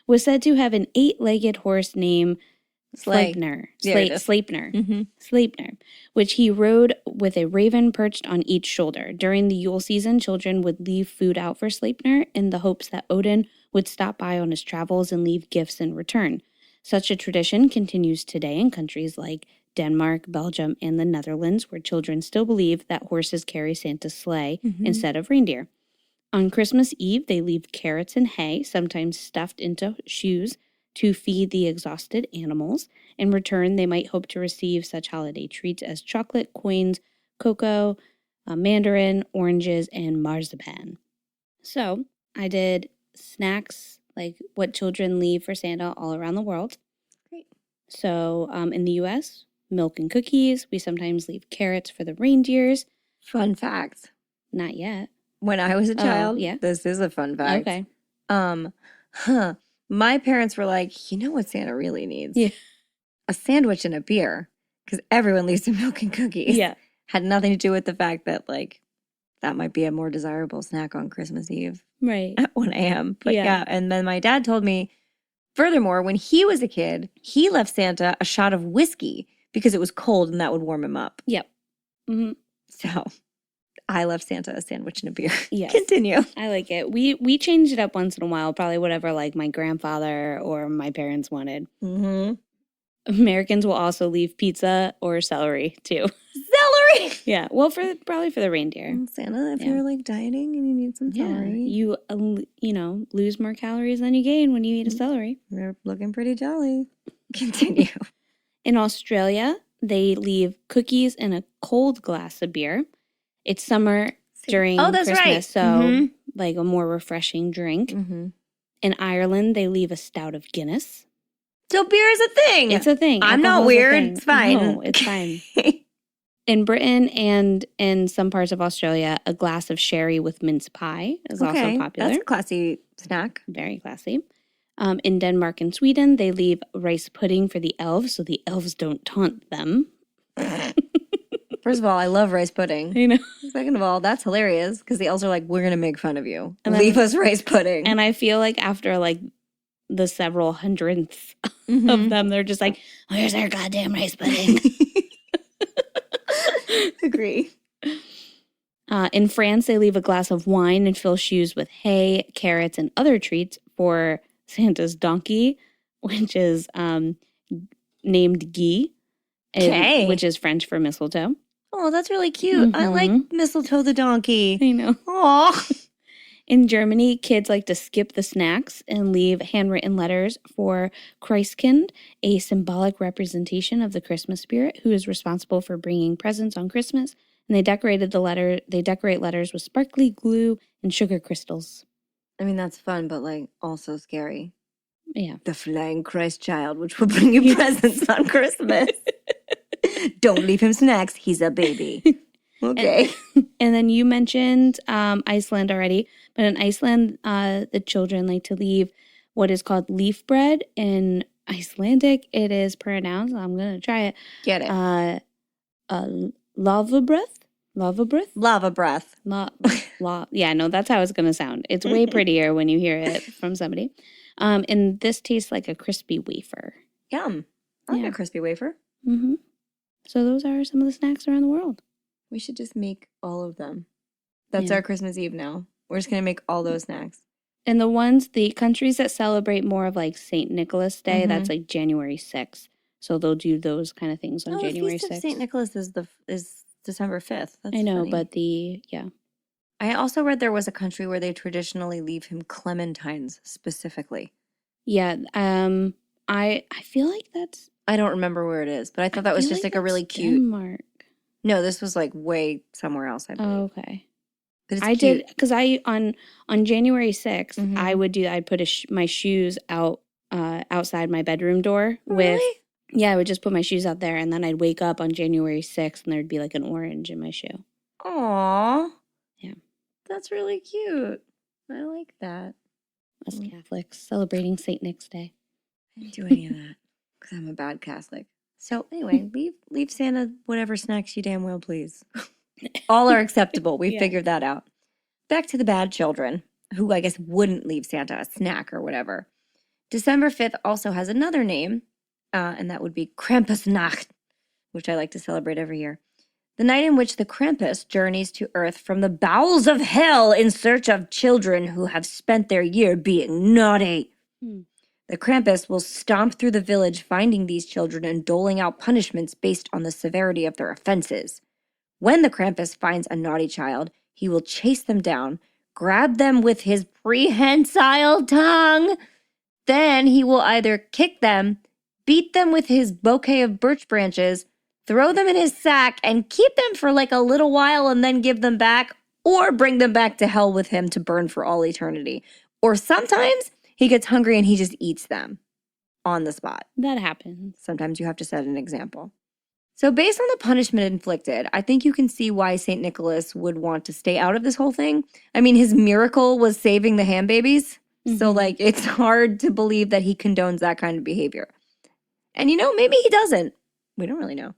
was said to have an 8-legged horse named Sleipnir. Sleipnir. Mm-hmm. Sleipnir, which he rode with a raven perched on each shoulder. During the Yule season, children would leave food out for Sleipnir in the hopes that Odin would stop by on his travels and leave gifts in return. Such a tradition continues today in countries like Denmark, Belgium, and the Netherlands, where children still believe that horses carry Santa's sleigh instead of reindeer. On Christmas Eve, they leave carrots and hay, sometimes stuffed into shoes, to feed the exhausted animals. In return, they might hope to receive such holiday treats as chocolate, coins, cocoa, mandarin, oranges, and marzipan. So I did snacks, like what children leave for Santa all around the world. Great. So in the U.S., milk and cookies. We sometimes leave carrots for the reindeers. Fun fact. Not yet. When I was a child, yeah. This is a fun fact. Okay. My parents were like, you know what Santa really needs? Yeah. A sandwich and a beer. Because everyone leaves their milk and cookies. Yeah. Had nothing to do with the fact that, like, that might be a more desirable snack on Christmas Eve Right. at 1 a.m. But Yeah. yeah, and then my dad told me, furthermore, when he was a kid, he left Santa a shot of whiskey because it was cold and that would warm him up. Yep. Mm-hmm. So I left Santa a sandwich and a beer. Yes. Continue. I like it. We changed it up once in a while, probably whatever like my grandfather or my parents wanted. Mm-hmm. Americans will also leave pizza or celery too. Celery! Yeah. Well, probably for the reindeer. Santa, if Yeah. you're like dieting and you need some celery. You lose more calories than you gain when you eat a celery. They're looking pretty jolly. Continue. In Australia, they leave cookies and a cold glass of beer. It's summer during that's Christmas, right. so like a more refreshing drink. Mm-hmm. In Ireland, they leave a stout of Guinness. So beer is a thing. It's a thing. I'm not Alcohol's a weird. thing. It's fine. No, it's fine. In Britain and in some parts of Australia, a glass of sherry with mince pie is also popular. That's a classy snack. Very classy. In Denmark and Sweden, they leave rice pudding for the elves, so the elves don't taunt them. First of all, I love rice pudding. You know. Second of all, that's hilarious because the elves are like, we're going to make fun of you. And Leave us rice pudding. And I feel like after like the several hundredths of them, they're just like, where's our goddamn rice pudding? Agree. In France, they leave a glass of wine and fill shoes with hay, carrots, and other treats for Santa's donkey, which is named Guy, which is French for mistletoe. Oh, that's really cute. I like Mistletoe the donkey. I know. Aw. In Germany, kids like to skip the snacks and leave handwritten letters for Christkind, a symbolic representation of the Christmas spirit who is responsible for bringing presents on Christmas. And they decorate letters with sparkly glue and sugar crystals. I mean, that's fun, but like also scary. Yeah. The flying Christ child, which will bring you presents on Christmas. Don't leave him snacks. He's a baby. Okay. And then you mentioned Iceland already, but in Iceland, the children like to leave what is called leaf bread. In Icelandic, it is pronounced, I'm going to try it. Get it. Lava breath? Lava breath. Yeah, no, that's how it's going to sound. It's way prettier when you hear it from somebody. And this tastes like a crispy wafer. Yum. I like a crispy wafer. Mm-hmm. So those are some of the snacks around the world. We should just make all of them. That's our Christmas Eve now. We're just going to make all those snacks. And the countries that celebrate more of like St. Nicholas Day, that's like January 6th. So they'll do those kind of things on January 6th. The Feast of St. Nicholas is December 5th. That's I know, funny. but I also read there was a country where they traditionally leave him clementines specifically. Yeah, I feel like that's... I don't remember where it is, but I thought that was just like a really cute... Denmark. No, this was like way somewhere else, I believe. Oh, okay. But it's I cute. did, because on January 6th, I'd put my shoes out outside my bedroom door with Yeah, I would just put my shoes out there, and then I'd wake up on January 6th, and there'd be like an orange in my shoe. Aww. Yeah. That's really cute. I like that. Us Catholics celebrating St. Nick's Day. I didn't do any of that because I'm a bad Catholic. So anyway, leave Santa whatever snacks you damn well please. All are acceptable. We figured that out. Back to the bad children, who I guess wouldn't leave Santa a snack or whatever. December 5th also has another name, and that would be Krampusnacht, which I like to celebrate every year. The night in which the Krampus journeys to Earth from the bowels of hell in search of children who have spent their year being naughty. The Krampus will stomp through the village finding these children and doling out punishments based on the severity of their offenses. When the Krampus finds a naughty child, he will chase them down, grab them with his prehensile tongue. Then he will either kick them, beat them with his bouquet of birch branches, throw them in his sack, and keep them for like a little while and then give them back, or bring them back to hell with him to burn for all eternity. Or sometimes he gets hungry and he just eats them on the spot. That happens. Sometimes you have to set an example. So based on the punishment inflicted, I think you can see why St. Nicholas would want to stay out of this whole thing. I mean, his miracle was saving the ham babies. So, like, it's hard to believe that he condones that kind of behavior. And, maybe he doesn't. We don't really know.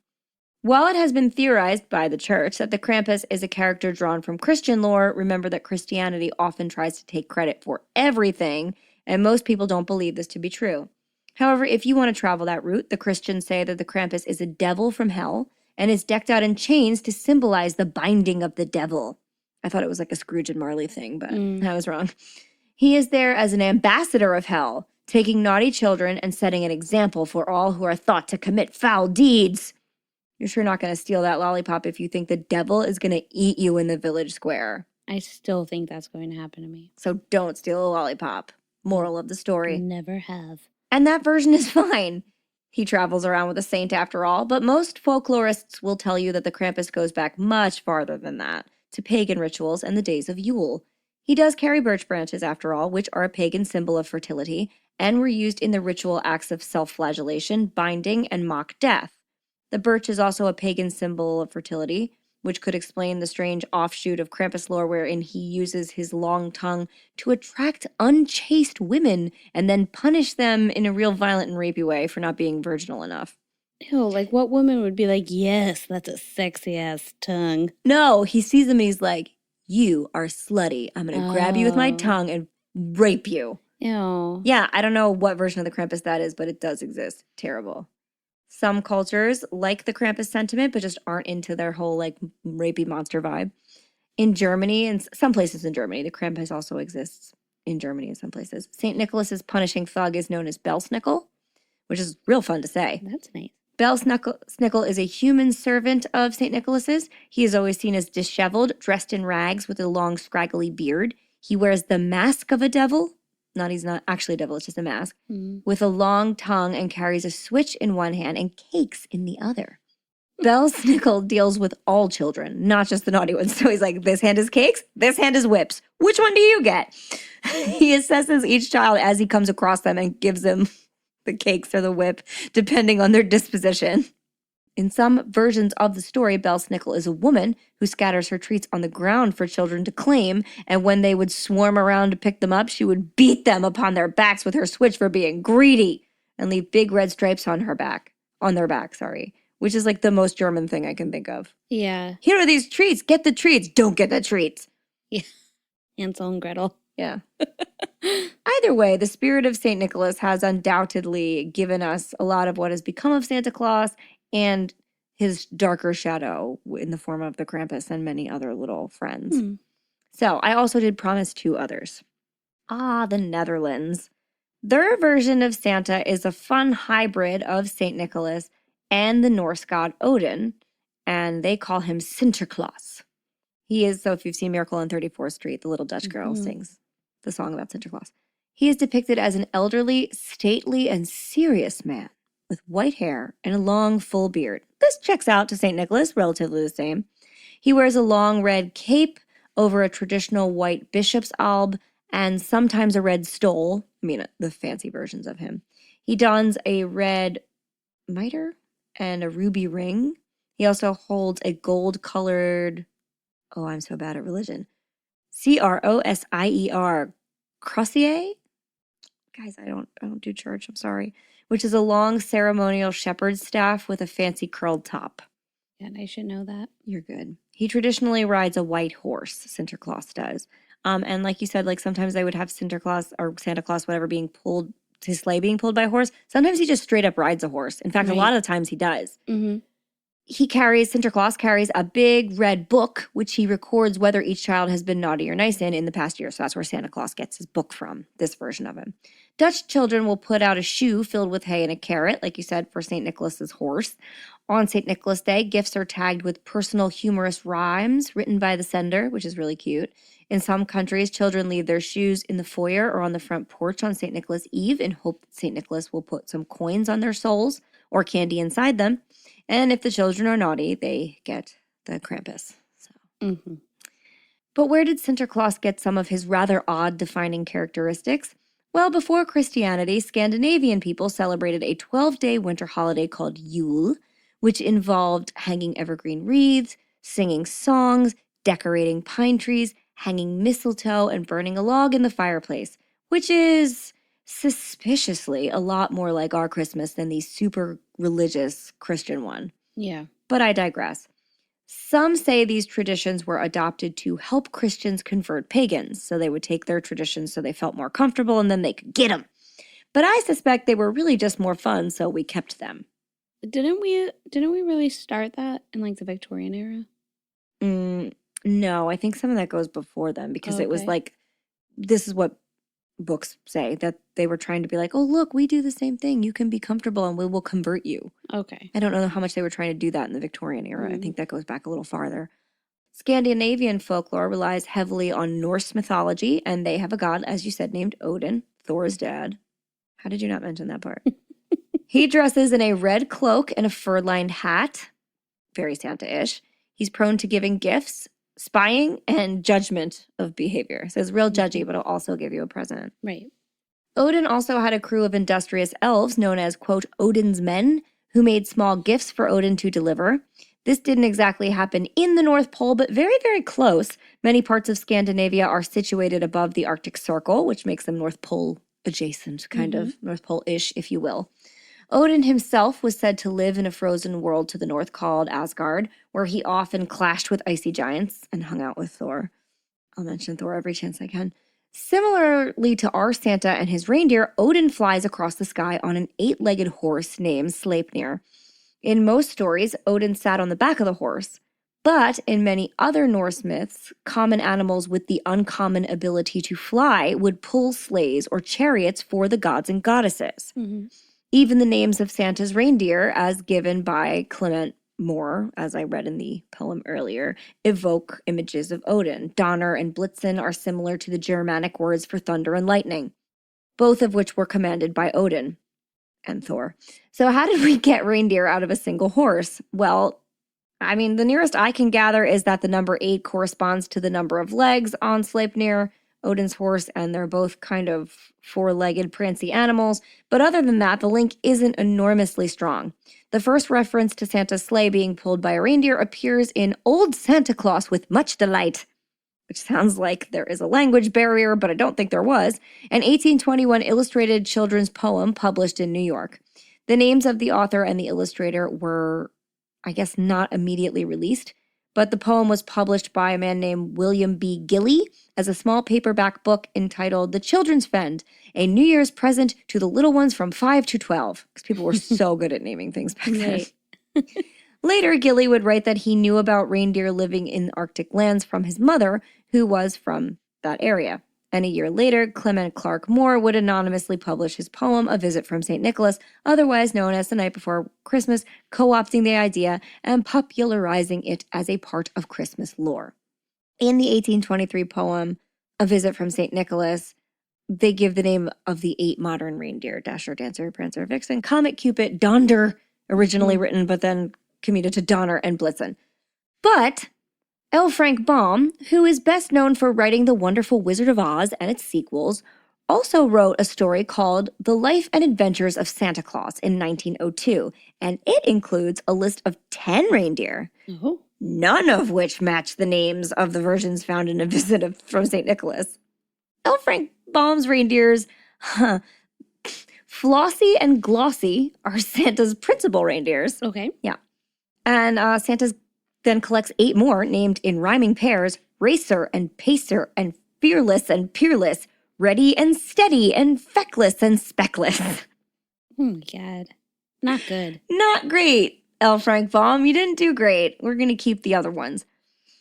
While it has been theorized by the church that the Krampus is a character drawn from Christian lore, remember that Christianity often tries to take credit for everything, and most people don't believe this to be true. However, if you want to travel that route, the Christians say that the Krampus is a devil from hell and is decked out in chains to symbolize the binding of the devil. I thought it was like a Scrooge and Marley thing, but I was wrong. He is there as an ambassador of hell, taking naughty children and setting an example for all who are thought to commit foul deeds. You're sure not going to steal that lollipop if you think the devil is going to eat you in the village square. I still think that's going to happen to me. So don't steal a lollipop. Moral of the story. Never have. And that version is fine. He travels around with a saint after all, but most folklorists will tell you that the Krampus goes back much farther than that, to pagan rituals and the days of Yule. He does carry birch branches after all, which are a pagan symbol of fertility, and were used in the ritual acts of self-flagellation, binding, and mock death. The birch is also a pagan symbol of fertility, which could explain the strange offshoot of Krampus lore wherein he uses his long tongue to attract unchaste women and then punish them in a real violent and rapey way for not being virginal enough. Ew, like what woman would be like, yes, that's a sexy-ass tongue? No, he sees them and he's like, you are slutty. I'm going to grab you with my tongue and rape you. Ew. Yeah, I don't know what version of the Krampus that is, but it does exist. Terrible. Some cultures like the Krampus sentiment, but just aren't into their whole, like, rapey monster vibe. In Germany, and some places in Germany, the Krampus also exists in Germany in some places. St. Nicholas's punishing thug is known as Belsnickel, which is real fun to say. That's nice. Belsnickel is a human servant of St. Nicholas's. He is always seen as disheveled, dressed in rags with a long, scraggly beard. He wears the mask of a devil. He's not actually a devil, it's just a mask, with a long tongue and carries a switch in one hand and cakes in the other. Belsnickel deals with all children, not just the naughty ones. So he's like, this hand is cakes, this hand is whips. Which one do you get? He assesses each child as he comes across them and gives them the cakes or the whip, depending on their disposition. In some versions of the story, Belsnickel is a woman who scatters her treats on the ground for children to claim, and when they would swarm around to pick them up, she would beat them upon their backs with her switch for being greedy and leave big red stripes on their back, which is like the most German thing I can think of. Yeah. Here are these treats. Get the treats. Don't get the treats. Yeah. Hansel and Gretel. Yeah. Either way, the spirit of St. Nicholas has undoubtedly given us a lot of what has become of Santa Claus and his darker shadow in the form of the Krampus and many other little friends. So I also did promise 2 others. The Netherlands. Their version of Santa is a fun hybrid of St. Nicholas and the Norse god Odin, and they call him Sinterklaas. He is, so if you've seen Miracle on 34th Street, the little Dutch girl sings the song about Sinterklaas. He is depicted as an elderly, stately, and serious man with white hair and a long, full beard. This checks out to St. Nicholas, relatively the same. He wears a long red cape over a traditional white bishop's alb and sometimes a red stole. I mean, the fancy versions of him. He dons a red mitre and a ruby ring. He also holds a gold-colored, oh, I'm so bad at religion, Crosier, Crosier? Guys, I don't do church, I'm sorry. Which is a long ceremonial shepherd's staff with a fancy curled top. Yeah, and I should know that. You're good. He traditionally rides a white horse, Sinterklaas does. And like you said, like sometimes they would have Sinterklaas or Santa Claus, whatever, being pulled, his sleigh being pulled by a horse. Sometimes he just straight up rides a horse. In fact, a lot of times he does. Mm-hmm. Sinterklaas carries a big red book, which he records whether each child has been naughty or nice in the past year. So that's where Santa Claus gets his book from, this version of him. Dutch children will put out a shoe filled with hay and a carrot, like you said, for St. Nicholas's horse. On St. Nicholas Day, gifts are tagged with personal humorous rhymes written by the sender, which is really cute. In some countries, children leave their shoes in the foyer or on the front porch on St. Nicholas Eve in hope that St. Nicholas will put some coins on their soles or candy inside them. And if the children are naughty, they get the Krampus. Mm-hmm. But where did Sinterklaas get some of his rather odd defining characteristics? Well, before Christianity, Scandinavian people celebrated a 12-day winter holiday called Yule, which involved hanging evergreen wreaths, singing songs, decorating pine trees, hanging mistletoe, and burning a log in the fireplace, which is suspiciously a lot more like our Christmas than the super religious Christian one. Yeah. But I digress. Some say these traditions were adopted to help Christians convert pagans, so they would take their traditions so they felt more comfortable and then they could get them. But I suspect they were really just more fun, so we kept them. Didn't we really start that in like the Victorian era? No, I think some of that goes before them because it was like, this is what books say, that they were trying to be like, oh, look, we do the same thing. You can be comfortable and we will convert you. Okay. I don't know how much they were trying to do that in the Victorian era. I think that goes back a little farther. Scandinavian folklore relies heavily on Norse mythology, and they have a god, as you said, named Odin, Thor's dad. How did you not mention that part? He dresses in a red cloak and a fur-lined hat. Very Santa-ish. He's prone to giving gifts, spying, and judgment of behavior. So it's real judgy, but it'll also give you a present. Right. Odin also had a crew of industrious elves known as, quote, Odin's men, who made small gifts for Odin to deliver. This didn't exactly happen in the North Pole, but very, very close. Many parts of Scandinavia are situated above the Arctic Circle, which makes them North Pole adjacent, kind of North Pole-ish, if you will. Odin himself was said to live in a frozen world to the north called Asgard, where he often clashed with icy giants and hung out with Thor. I'll mention Thor every chance I can. Similarly to our Santa and his reindeer, Odin flies across the sky on an 8-legged horse named Sleipnir. In most stories, Odin sat on the back of the horse, but in many other Norse myths, common animals with the uncommon ability to fly would pull sleighs or chariots for the gods and goddesses. Mm-hmm. Even the names of Santa's reindeer, as given by Clement Moore, as I read in the poem earlier, evoke images of Odin. Donner and Blitzen are similar to the Germanic words for thunder and lightning, both of which were commanded by Odin and Thor. So how did we get reindeer out of a single horse? Well, I mean, the nearest I can gather is that the number 8 corresponds to the number of legs on Sleipnir, Odin's horse, and they're both kind of 4-legged prancy animals. But other than that, the link isn't enormously strong. The first reference to Santa's sleigh being pulled by a reindeer appears in Old Santa Claus with Much Delight, which sounds like there is a language barrier, but I don't think there was, an 1821 illustrated children's poem published in New York. The names of the author and the illustrator were, I guess, not immediately released, but the poem was published by a man named William B. Gilley as a small paperback book entitled The Children's Friend, a New Year's present to the little ones from 5 to 12, because people were so good at naming things back then. Right. Later, Gilley would write that he knew about reindeer living in Arctic lands from his mother, who was from that area. And a year later, Clement Clark Moore would anonymously publish his poem, A Visit from St. Nicholas, otherwise known as The Night Before Christmas, co-opting the idea and popularizing it as a part of Christmas lore. In the 1823 poem, A Visit from St. Nicholas, they give the name of the 8 modern reindeer, Dasher, Dancer, Prancer, Vixen, Comet, Cupid, Donder, originally written but then commuted to Donner and Blitzen. But L. Frank Baum, who is best known for writing The Wonderful Wizard of Oz and its sequels, also wrote a story called The Life and Adventures of Santa Claus in 1902, and it includes a list of 10 reindeer, none of which match the names of the versions found in A Visit from St. Nicholas. L. Frank Baum's reindeers, Flossie and Glossy, are Santa's principal reindeers. Okay. Yeah. And Santa then collects 8 more named in rhyming pairs, Racer and Pacer and Fearless and Peerless, Ready and Steady and Feckless and Speckless. Oh my God. Not good. Not great, L. Frank Baum. You didn't do great. We're going to keep the other ones.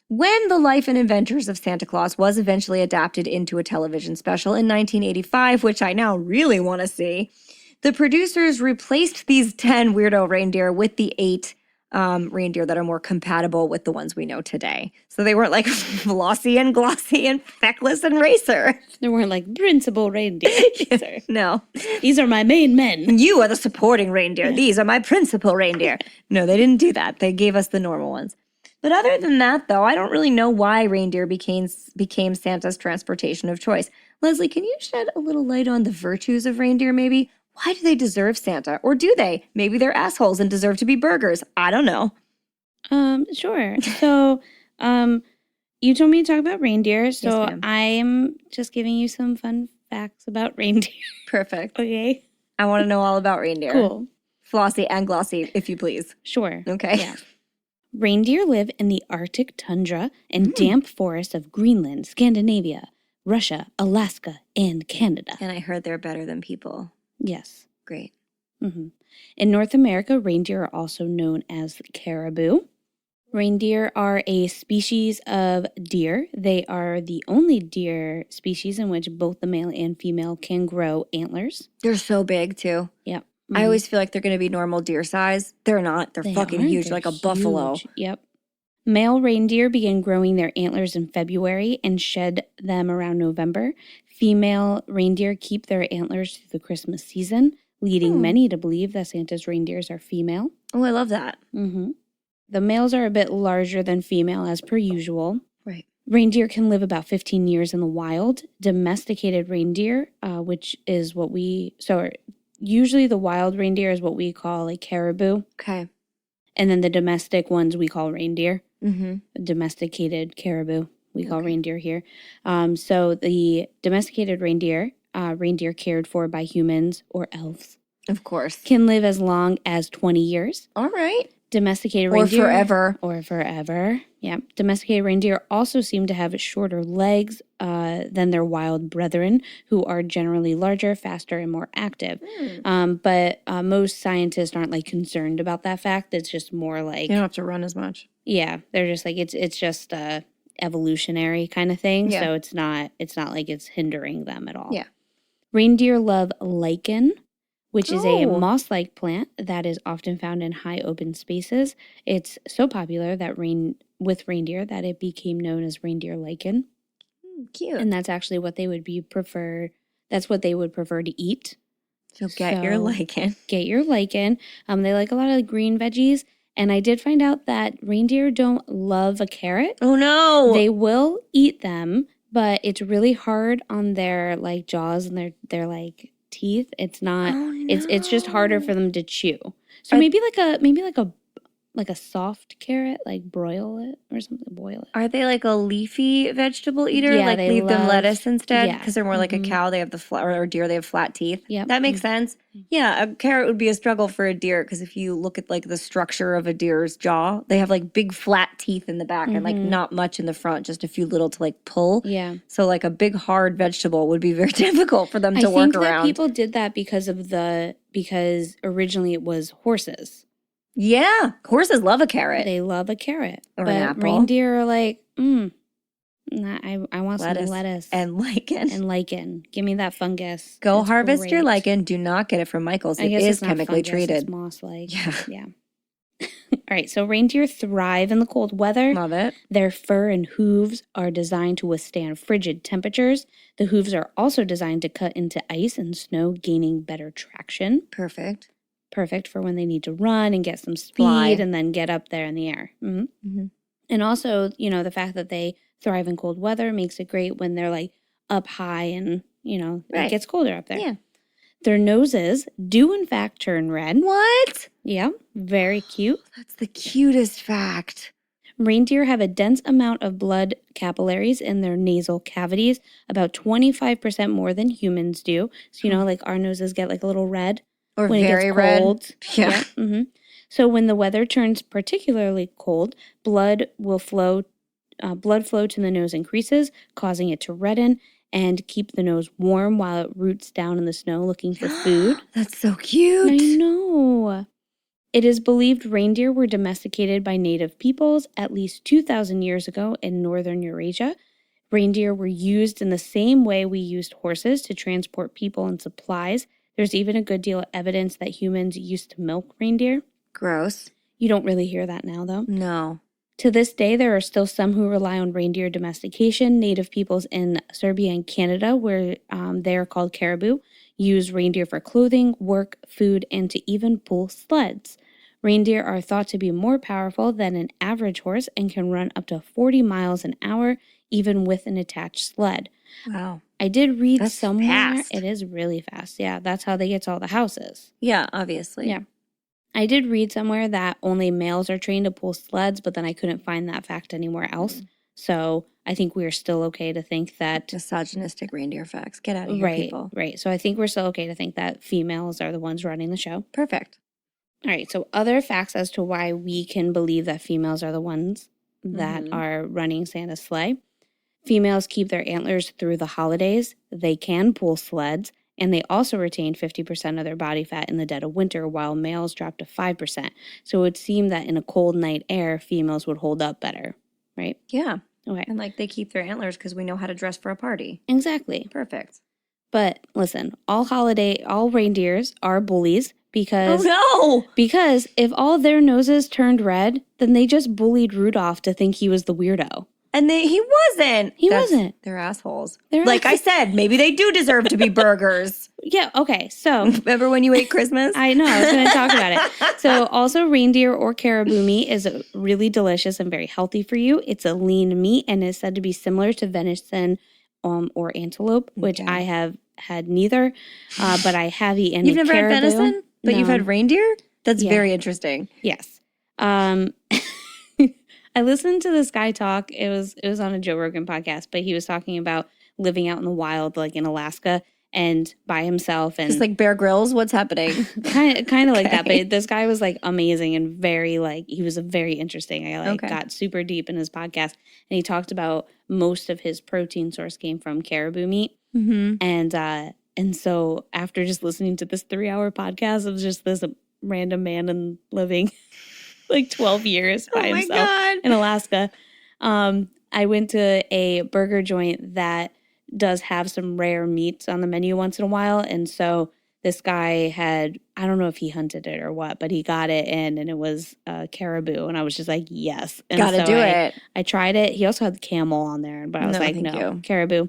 When The Life and Adventures of Santa Claus was eventually adapted into a television special in 1985, which I now really want to see, the producers replaced these 10 weirdo reindeer with the 8 reindeer that are more compatible with the ones we know today. So they weren't like Flossie and Glossy and Feckless and Racer. They weren't like principal reindeer. No. These are my main men. You are the supporting reindeer. These are my principal reindeer. No, they didn't do that. They gave us the normal ones. But other than that, though, I don't really know why reindeer became Santa's transportation of choice. Leslie, can you shed a little light on the virtues of reindeer, maybe? Why do they deserve Santa? Or do they? Maybe they're assholes and deserve to be burgers. I don't know. Sure. So, you told me to talk about reindeer, so Yes, ma'am. I'm just giving you some fun facts about reindeer. Perfect. Okay? I want to know all about reindeer. Cool. Flossie and Glossy, if you please. Sure. Okay. Yeah. Reindeer live in the Arctic tundra and damp forests of Greenland, Scandinavia, Russia, Alaska, and Canada. And I heard they're better than people. Yes. Great. Mm-hmm. In North America, reindeer are also known as caribou. Reindeer are a species of deer. They are the only deer species in which both the male and female can grow antlers. They're so big, too. Yep. I always feel like they're going to be normal deer size. They're not. They're fucking aren't. huge, They're like a buffalo. huge. Yep. Male reindeer begin growing their antlers in February and shed them around November. Female reindeer keep their antlers through the Christmas season, leading many to believe that Santa's reindeers are female. Oh, I love that. Mm-hmm. The males are a bit larger than female, as per usual. Right. Reindeer can live about 15 years in the wild. Domesticated reindeer, which is what usually the wild reindeer is what we call a caribou. Okay. And then the domestic ones we call reindeer. Mm-hmm. Domesticated caribou, we call reindeer here. So the domesticated reindeer, reindeer cared for by humans or elves, Of course. can live as long as 20 years. All right. Domesticated reindeer. Or forever. Or forever. Yeah. Domesticated reindeer also seem to have shorter legs than their wild brethren, who are generally larger, faster, and more active. But most scientists aren't like concerned about that fact. It's just more like You don't have to run as much. yeah, they're just like it's just evolutionary kind of thing. Yeah. So it's not like it's hindering them at all. Yeah. Reindeer love lichen, which is a Oh. moss-like plant that is often found in high open spaces. It's so popular that with reindeer that it became known as reindeer lichen. Cute. And that's actually what they would that's what they would prefer to eat. So get your lichen. Get your lichen. They like a lot of green veggies. And I did find out that reindeer don't love a carrot. Oh, no. They will eat them, but it's really hard on their like jaws and their like teeth. It's not. Oh, It's just harder for them to chew. So Are- maybe like a soft carrot, like broil it or something. Boil it. Are they like a leafy vegetable eater? Yeah, like they leave them love- lettuce instead? yeah. Because they're more like a cow. They have the or deer, they have flat teeth. Yep. That makes sense. Yeah, a carrot would be a struggle for a deer because if you look at like the structure of a deer's jaw, they have like big flat teeth in the back and like not much in the front, just a few little to like pull. Yeah. So like a big hard vegetable would be very difficult for them to I work think around. that people did that because originally it was horses. Yeah, horses love a carrot. They love a carrot. Or but an apple. reindeer are like, nah, I want some lettuce and lichen. and lichen. Give me that fungus. Go It's harvest your great. lichen. Do not get it from Michael's. I It guess is it's not chemically fungus, treated. It's moss-like. Yeah. All right, so reindeer thrive in the cold weather. Love it. Their fur and hooves are designed to withstand frigid temperatures. The hooves are also designed to cut into ice and snow, gaining better traction. Perfect. Perfect for when they need to run and get some speed Fly. and then get up there in the air. And also, the fact that they thrive in cold weather makes it great when they're like up high and, it gets colder up there. Yeah. Their noses do, in fact, turn red. What? Yeah, very cute. That's the cutest fact. Reindeer have a dense amount of blood capillaries in their nasal cavities, about 25% more than humans do. So, like our noses get like a little red Or when very it gets cold. red. Yeah. Mm-hmm. So when the weather turns particularly cold, blood flow to the nose increases, causing it to redden and keep the nose warm while it roots down in the snow looking for food. That's so cute. I know. It is believed reindeer were domesticated by native peoples at least 2,000 years ago in northern Eurasia. Reindeer were used in the same way we used horses to transport people and supplies. There's even a good deal of evidence that humans used to milk reindeer. Gross. You don't really hear that now, though. No. To this day, there are still some who rely on reindeer domestication. Native peoples in Serbia and Canada, where they are called caribou, use reindeer for clothing, work, food, and to even pull sleds. Reindeer are thought to be more powerful than an average horse and can run up to 40 miles an hour, even with an attached sled. Wow. I did read That's somewhere. fast. It is really fast. Yeah, that's how they get to all the houses. Yeah, obviously. Yeah. I did read somewhere that only males are trained to pull sleds, but then I couldn't find that fact anywhere else. So I think we're still okay to think that... Misogynistic reindeer facts. Get out of here, people. Right. So I think we're still okay to think that females are the ones running the show. Perfect. All right. So other facts as to why we can believe that females are the ones that are running Santa's sleigh. Females keep their antlers through the holidays. They can pull sleds. And they also retain 50% of their body fat in the dead of winter, while males drop to 5%. So it would seem that in a cold night air, females would hold up better, right? Yeah. Okay. And they keep their antlers because we know how to dress for a party. Exactly. Perfect. But listen, all reindeers are bullies because... Oh, no! Because if all their noses turned red, then they just bullied Rudolph to think he was the weirdo. And he wasn't. He wasn't. They're assholes. I said, maybe they do deserve to be burgers. Yeah, okay, so... Remember when you ate Christmas? I know, I was going to talk about it. So also reindeer or caribou meat is really delicious and very healthy for you. It's a lean meat and is said to be similar to venison or antelope, which I have had neither, but I have eaten You've never caribou. had venison? But No. you've had reindeer? That's very interesting. Yes. I listened to this guy talk. It was on a Joe Rogan podcast, but he was talking about living out in the wild, like in Alaska and by himself. And just like Bear Grylls, what's happening? kind of like that. But this guy was like amazing and very he was very interesting. I got super deep in his podcast, and he talked about most of his protein source came from caribou meat. Mm-hmm. And so after just listening to this 3-hour podcast of just this random man and living like 12 years by himself in Alaska. I went to a burger joint that does have some rare meats on the menu once in a while. And so this guy I don't know if he hunted it or what, but he got it in and it was caribou. And I was just like, yes. And Gotta do it. I tried it. He also had camel on there, but I was no, caribou.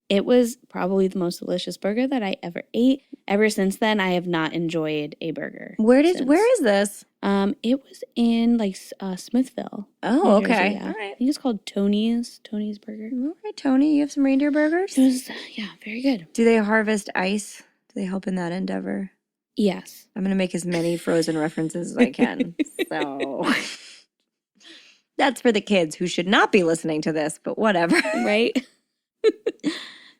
It was probably the most delicious burger that I ever ate. Ever since then, I have not enjoyed a burger. Where is this? It was in Smithville. Oh, New Jersey, okay. yeah. All right. I think it's called Tony's Burger. All right, Tony, you have some reindeer burgers? It was, very good. Do they harvest ice? Do they help in that endeavor? Yes. I'm going to make as many Frozen references as I can. So that's for the kids who should not be listening to this, but whatever. Right?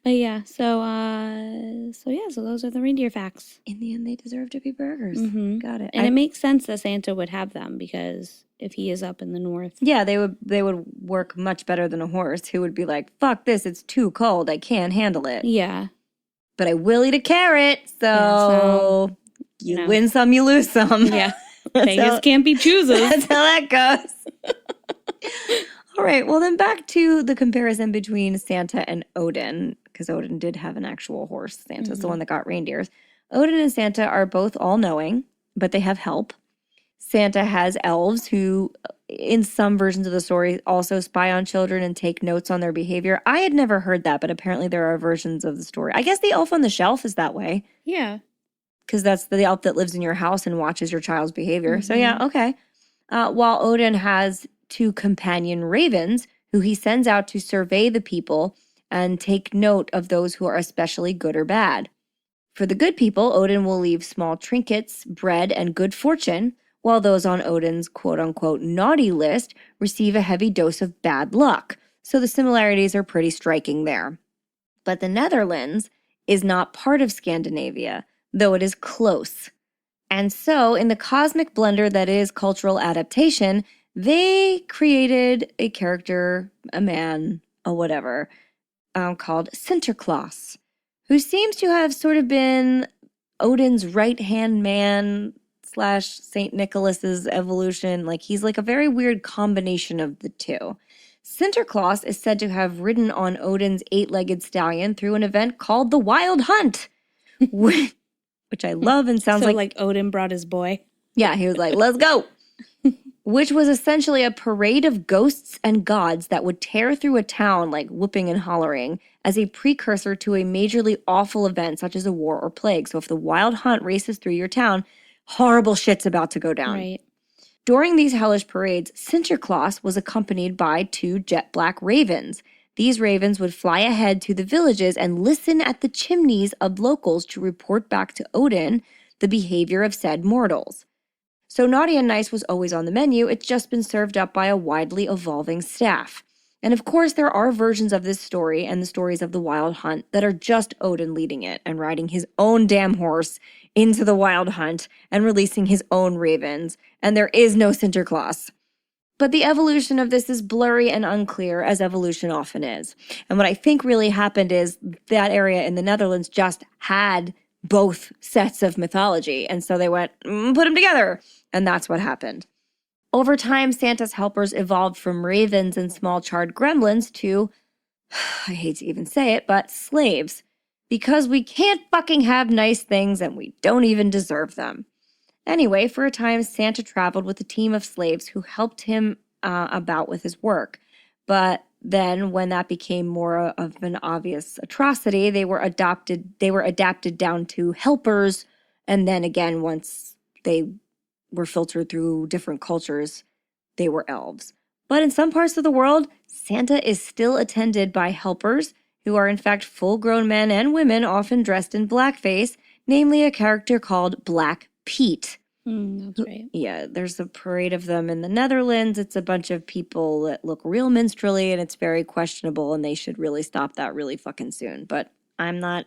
But yeah, so those are the reindeer facts. In the end, they deserve to be burgers. Mm-hmm. Got it. And it makes sense that Santa would have them because if he is up in the north. Yeah, they would work much better than a horse who would be like, fuck this, it's too cold, I can't handle it. Yeah. But I will eat a carrot, so you win some, you lose some. Yeah. Vegas can't be choosers. That's how that goes. All right, well then back to the comparison between Santa and Odin, because Odin did have an actual horse. Santa's the one that got reindeers. Odin and Santa are both all-knowing, but they have help. Santa has elves who, in some versions of the story, also spy on children and take notes on their behavior. I had never heard that, but apparently there are versions of the story. I guess the elf on the shelf is that way. Yeah. Because that's the elf that lives in your house and watches your child's behavior. Mm-hmm. So yeah, okay. While Odin has 2 companion ravens who he sends out to survey the people and take note of those who are especially good or bad. For the good people, Odin will leave small trinkets, bread, and good fortune, while those on Odin's quote-unquote naughty list receive a heavy dose of bad luck. So the similarities are pretty striking there. But the Netherlands is not part of Scandinavia, though it is close. And so, in the cosmic blender that is cultural adaptation, they created a character, a man, a whatever, called Sinterklaas, who seems to have sort of been Odin's right-hand man / St. Nicholas's evolution. Like, he's like a very weird combination of the two. Sinterklaas is said to have ridden on Odin's 8-legged stallion through an event called the Wild Hunt, which I love and sounds like Odin brought his boy. Yeah, he was like, let's go. Which was essentially a parade of ghosts and gods that would tear through a town like whooping and hollering as a precursor to a majorly awful event such as a war or plague. So if the Wild Hunt races through your town, horrible shit's about to go down. Right. During these hellish parades, Sinterklaas was accompanied by 2 jet black ravens. These ravens would fly ahead to the villages and listen at the chimneys of locals to report back to Odin the behavior of said mortals. So naughty and nice was always on the menu, it's just been served up by a widely evolving staff. And of course, there are versions of this story and the stories of the Wild Hunt that are just Odin leading it and riding his own damn horse into the Wild Hunt and releasing his own ravens, and there is no Sinterklaas. But the evolution of this is blurry and unclear, as evolution often is. And what I think really happened is that area in the Netherlands just had both sets of mythology, and so they went, put them together, and that's what happened. Over time, Santa's helpers evolved from ravens and small charred gremlins to, I hate to even say it, but slaves. Because we can't fucking have nice things and we don't even deserve them. Anyway, for a time, Santa traveled with a team of slaves who helped him about with his work. But then when that became more of an obvious atrocity, they were adapted down to helpers. And then again, once they were filtered through different cultures, they were elves. But in some parts of the world, Santa is still attended by helpers who are in fact full-grown men and women, often dressed in blackface, namely a character called Black Pete. That's right. Yeah, there's a parade of them in the Netherlands. It's a bunch of people that look real minstrelly, and it's very questionable, and they should really stop that really fucking soon. But I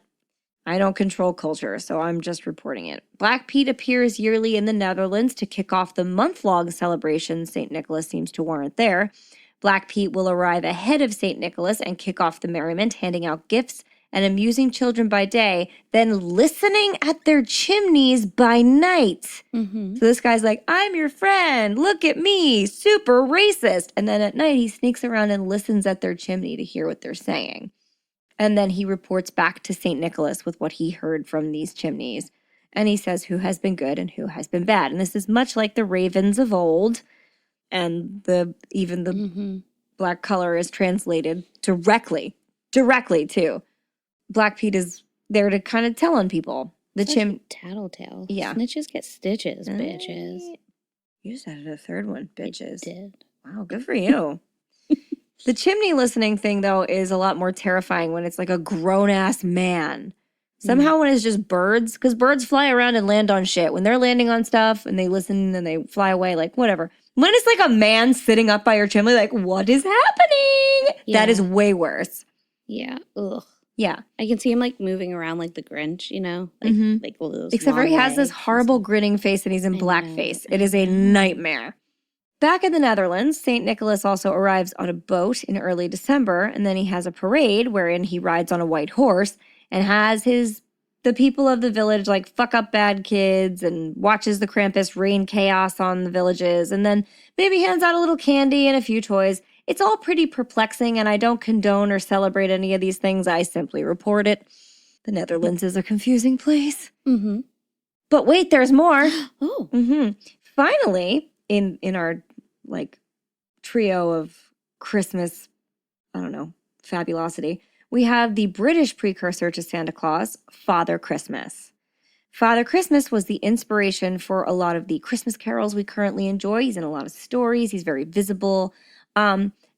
don't control culture, so I'm just reporting it. Black Pete appears yearly in the Netherlands to kick off the month-long celebration St. Nicholas seems to warrant there. Black Pete will arrive ahead of St. Nicholas and kick off the merriment, handing out gifts and amusing children by day, then listening at their chimneys by night. Mm-hmm. So this guy's like, I'm your friend, look at me, super racist. And then at night he sneaks around and listens at their chimney to hear what they're saying. And then he reports back to St. Nicholas with what he heard from these chimneys. And he says who has been good and who has been bad. And this is much like the ravens of old. And even the black color is translated directly to. Black Pete is there to kind of tell on people. Tattletale. Yeah. Snitches get stitches, bitches. You just added a third one, bitches. I did. Wow, good for you. The chimney listening thing, though, is a lot more terrifying when it's like a grown-ass man. Somehow when it's just birds, because birds fly around and land on shit. When they're landing on stuff and they listen and they fly away, like, whatever. When it's like a man sitting up by your chimney, like, what is happening? Yeah. That is way worse. Yeah. Ugh. Yeah. I can see him, like, moving around like the Grinch, you know? Like those Except for he has this legs horrible grinning face and he's in blackface. It is a nightmare. Back in the Netherlands, St. Nicholas also arrives on a boat in early December, and then he has a parade wherein he rides on a white horse and has the people of the village like fuck up bad kids and watches the Krampus rain chaos on the villages, and then maybe hands out a little candy and a few toys. It's all pretty perplexing, and I don't condone or celebrate any of these things. I simply report it. The Netherlands is a confusing place. Mm-hmm. But wait, there's more. Oh. Mm-hmm. Finally, in our like trio of Christmas, I don't know, fabulosity, we have the British precursor to Santa Claus, Father Christmas. Father Christmas was the inspiration for a lot of the Christmas carols we currently enjoy. He's in a lot of stories. He's very visible.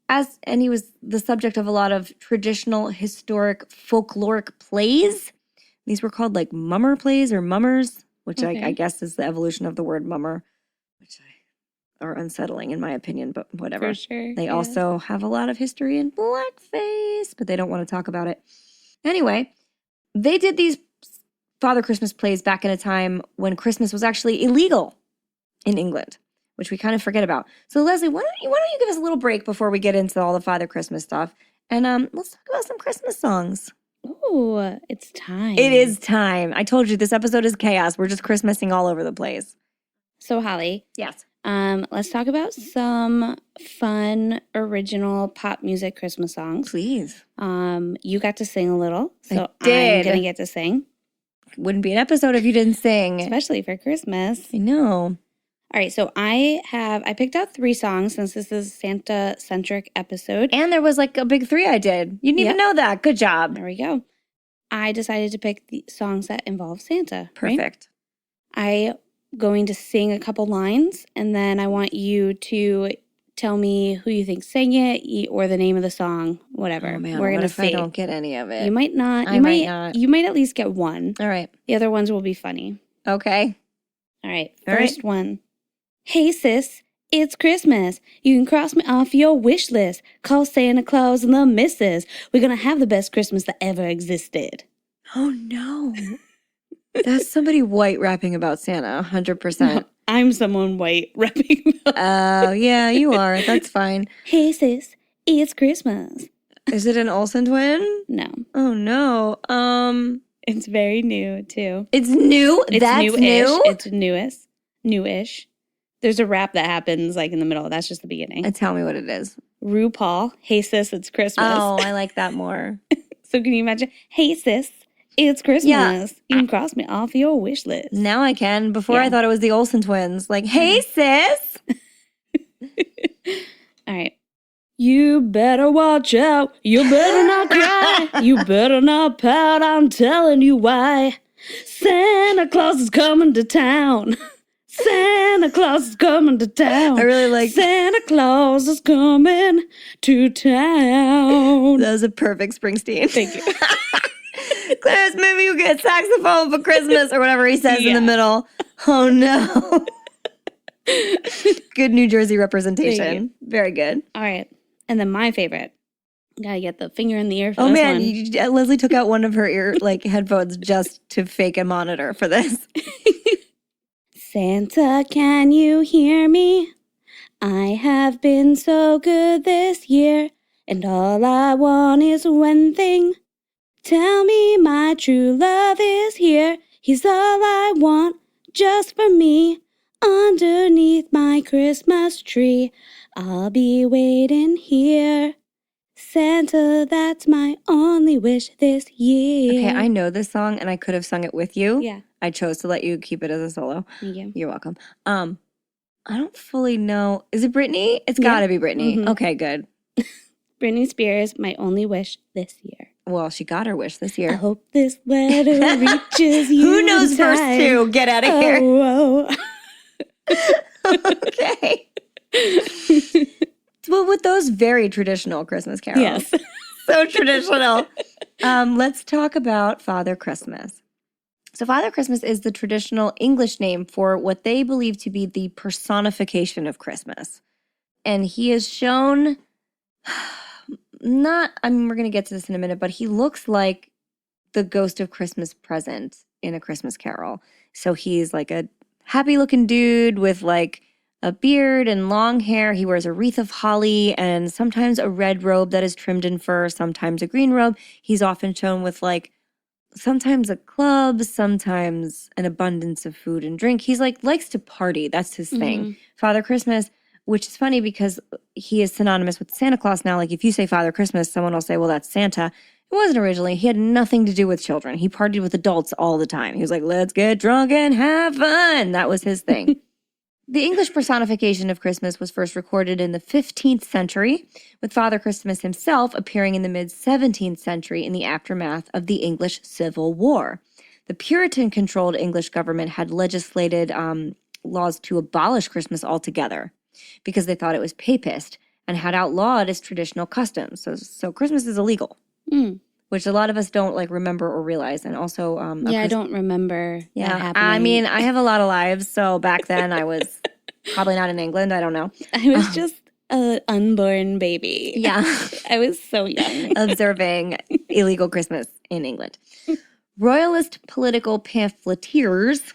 and he was the subject of a lot of traditional, historic, folkloric plays. These were called like mummer plays or mummers, which I guess is the evolution of the word mummer, which are unsettling in my opinion, but whatever. For sure. They also have a lot of history in blackface, but they don't want to talk about it. Anyway, they did these Father Christmas plays back in a time when Christmas was actually illegal in England, which we kind of forget about. So Leslie, why don't you give us a little break before we get into all the Father Christmas stuff, and let's talk about some Christmas songs. Oh, it's time. It is time. I told you this episode is chaos. We're just Christmasing all over the place. So Holly, Yes. let's talk about some fun original pop music Christmas songs. Please. You got to sing a little, so I did. I'm gonna get to sing. Wouldn't be an episode if you didn't sing. Especially for Christmas. I know. All right, so I picked out 3 songs since this is a Santa-centric episode. And there was like a big 3 I did. You didn't even know that. Good job. There we go. I decided to pick the songs that involve Santa. Perfect. Right? I'm going to sing a couple lines, and then I want you to tell me who you think sang it or the name of the song, whatever. Oh man, we're what gonna if see. I don't get any of it? You might not. I might not. You might at least get one. All right. The other ones will be funny. Okay. All right. All right. First one. Hey sis, it's Christmas. You can cross me off your wish list. Call Santa Claus and the missus. We're gonna have the best Christmas that ever existed. Oh no. That's somebody white rapping about Santa, 100%. No, I'm someone white rapping about Oh, yeah, you are. That's fine. Hey sis, it's Christmas. Is it an Olsen twin? No. Oh no. It's very new too. It's new? It's That's new-ish. new? It's newish. There's a rap that happens like in the middle. That's just the beginning. And tell me what it is. RuPaul, hey sis, it's Christmas. Oh, I like that more. So can you imagine? Hey sis, it's Christmas. Yeah. You can cross me off your wish list. Now I can. Before I Yeah. thought it was the Olsen twins. Like, hey sis. All right. You better watch out. You better not cry. You better not pout. I'm telling you why. Santa Claus is coming to town. Santa Claus is coming to town. I really like Santa Claus is coming to town. that was a perfect Springsteen. Thank you. Clarence, maybe you get saxophone for Christmas or whatever he says in Yeah. the middle. Oh no. Good New Jersey Thank representation. Very good. All right. And then my favorite. Gotta get the finger in the ear for Oh this man, one. Leslie took out one of her ear headphones just to fake a monitor for this. Santa, can you hear me? I have been so good this year, and all I want is one thing. Tell me my true love is here. He's all I want, just for me. Underneath my Christmas tree, I'll be waiting here. Santa, that's my only wish this year. Okay, I know this song and I could have sung it with you. Yeah, I chose to let you keep it as a solo. thank you. You're welcome. I don't fully know. Is it Britney? It's Yeah. gotta be Britney. Mhm. Okay, good. Britney Spears, my only wish this year. Well, she got her wish this I year. hope this letter reaches you. Who knows in verse time. 2? Get out of here. Oh, Okay. Well, with those very traditional Christmas carols. yes. So traditional. Let's talk about Father Christmas. So Father Christmas is the traditional English name for what they believe to be the personification of Christmas. And he is shown we're going to get to this in a minute, but he looks like the ghost of Christmas present in A Christmas Carol. So he's like a happy looking dude with like a beard and long hair. He wears a wreath of holly and sometimes a red robe that is trimmed in fur, sometimes a green robe. He's often shown with like sometimes a club, sometimes an abundance of food and drink. He's like likes to party. That's his thing. Father Christmas, which is funny because he is synonymous with Santa Claus now. Like if you say Father Christmas, someone will say, well, that's Santa. It wasn't originally. He had nothing to do with children. He partied with adults all the time. He was like, let's get drunk and have fun. That was his thing. The English personification of Christmas was first recorded in the 15th century, with Father Christmas himself appearing in the mid-17th century in the aftermath of the English Civil War. The Puritan-controlled English government had legislated laws to abolish Christmas altogether because they thought it was papist. and had outlawed its traditional customs. So Christmas is illegal, which a lot of us don't like remember or realize. And also, I don't remember that happening. I mean, I have a lot of lives, so back then I was probably not in England. I don't know. I was just an unborn baby. Yeah. I was so young. Observing illegal Christmas in England. Royalist political pamphleteers,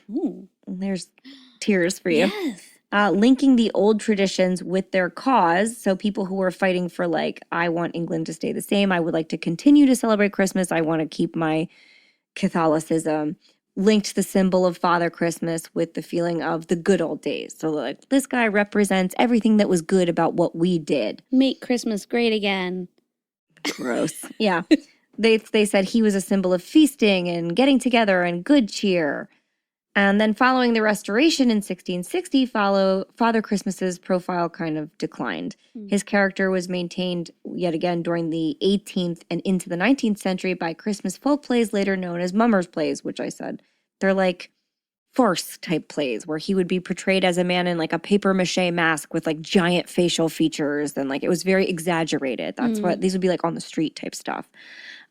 there's tears for you, Yes. Linking the old traditions with their cause. So people who were fighting for like, I want England to stay the same. I would like to continue to celebrate Christmas. I want to keep my Catholicism. Linked the symbol of Father Christmas with the feeling of the good old days. So like, this guy represents everything that was good about what we did. Make Christmas great again. Gross. Yeah. They said he was a symbol of feasting and getting together and good cheer. And then following the Restoration in 1660, Father Christmas's profile kind of declined. His character was maintained yet again during the 18th and into the 19th century by Christmas folk plays later known as mummers' plays, which I said. They're like farce type plays where he would be portrayed as a man in like a paper mache mask with like giant facial features, and like it was very exaggerated. That's what these would be like on the street type stuff.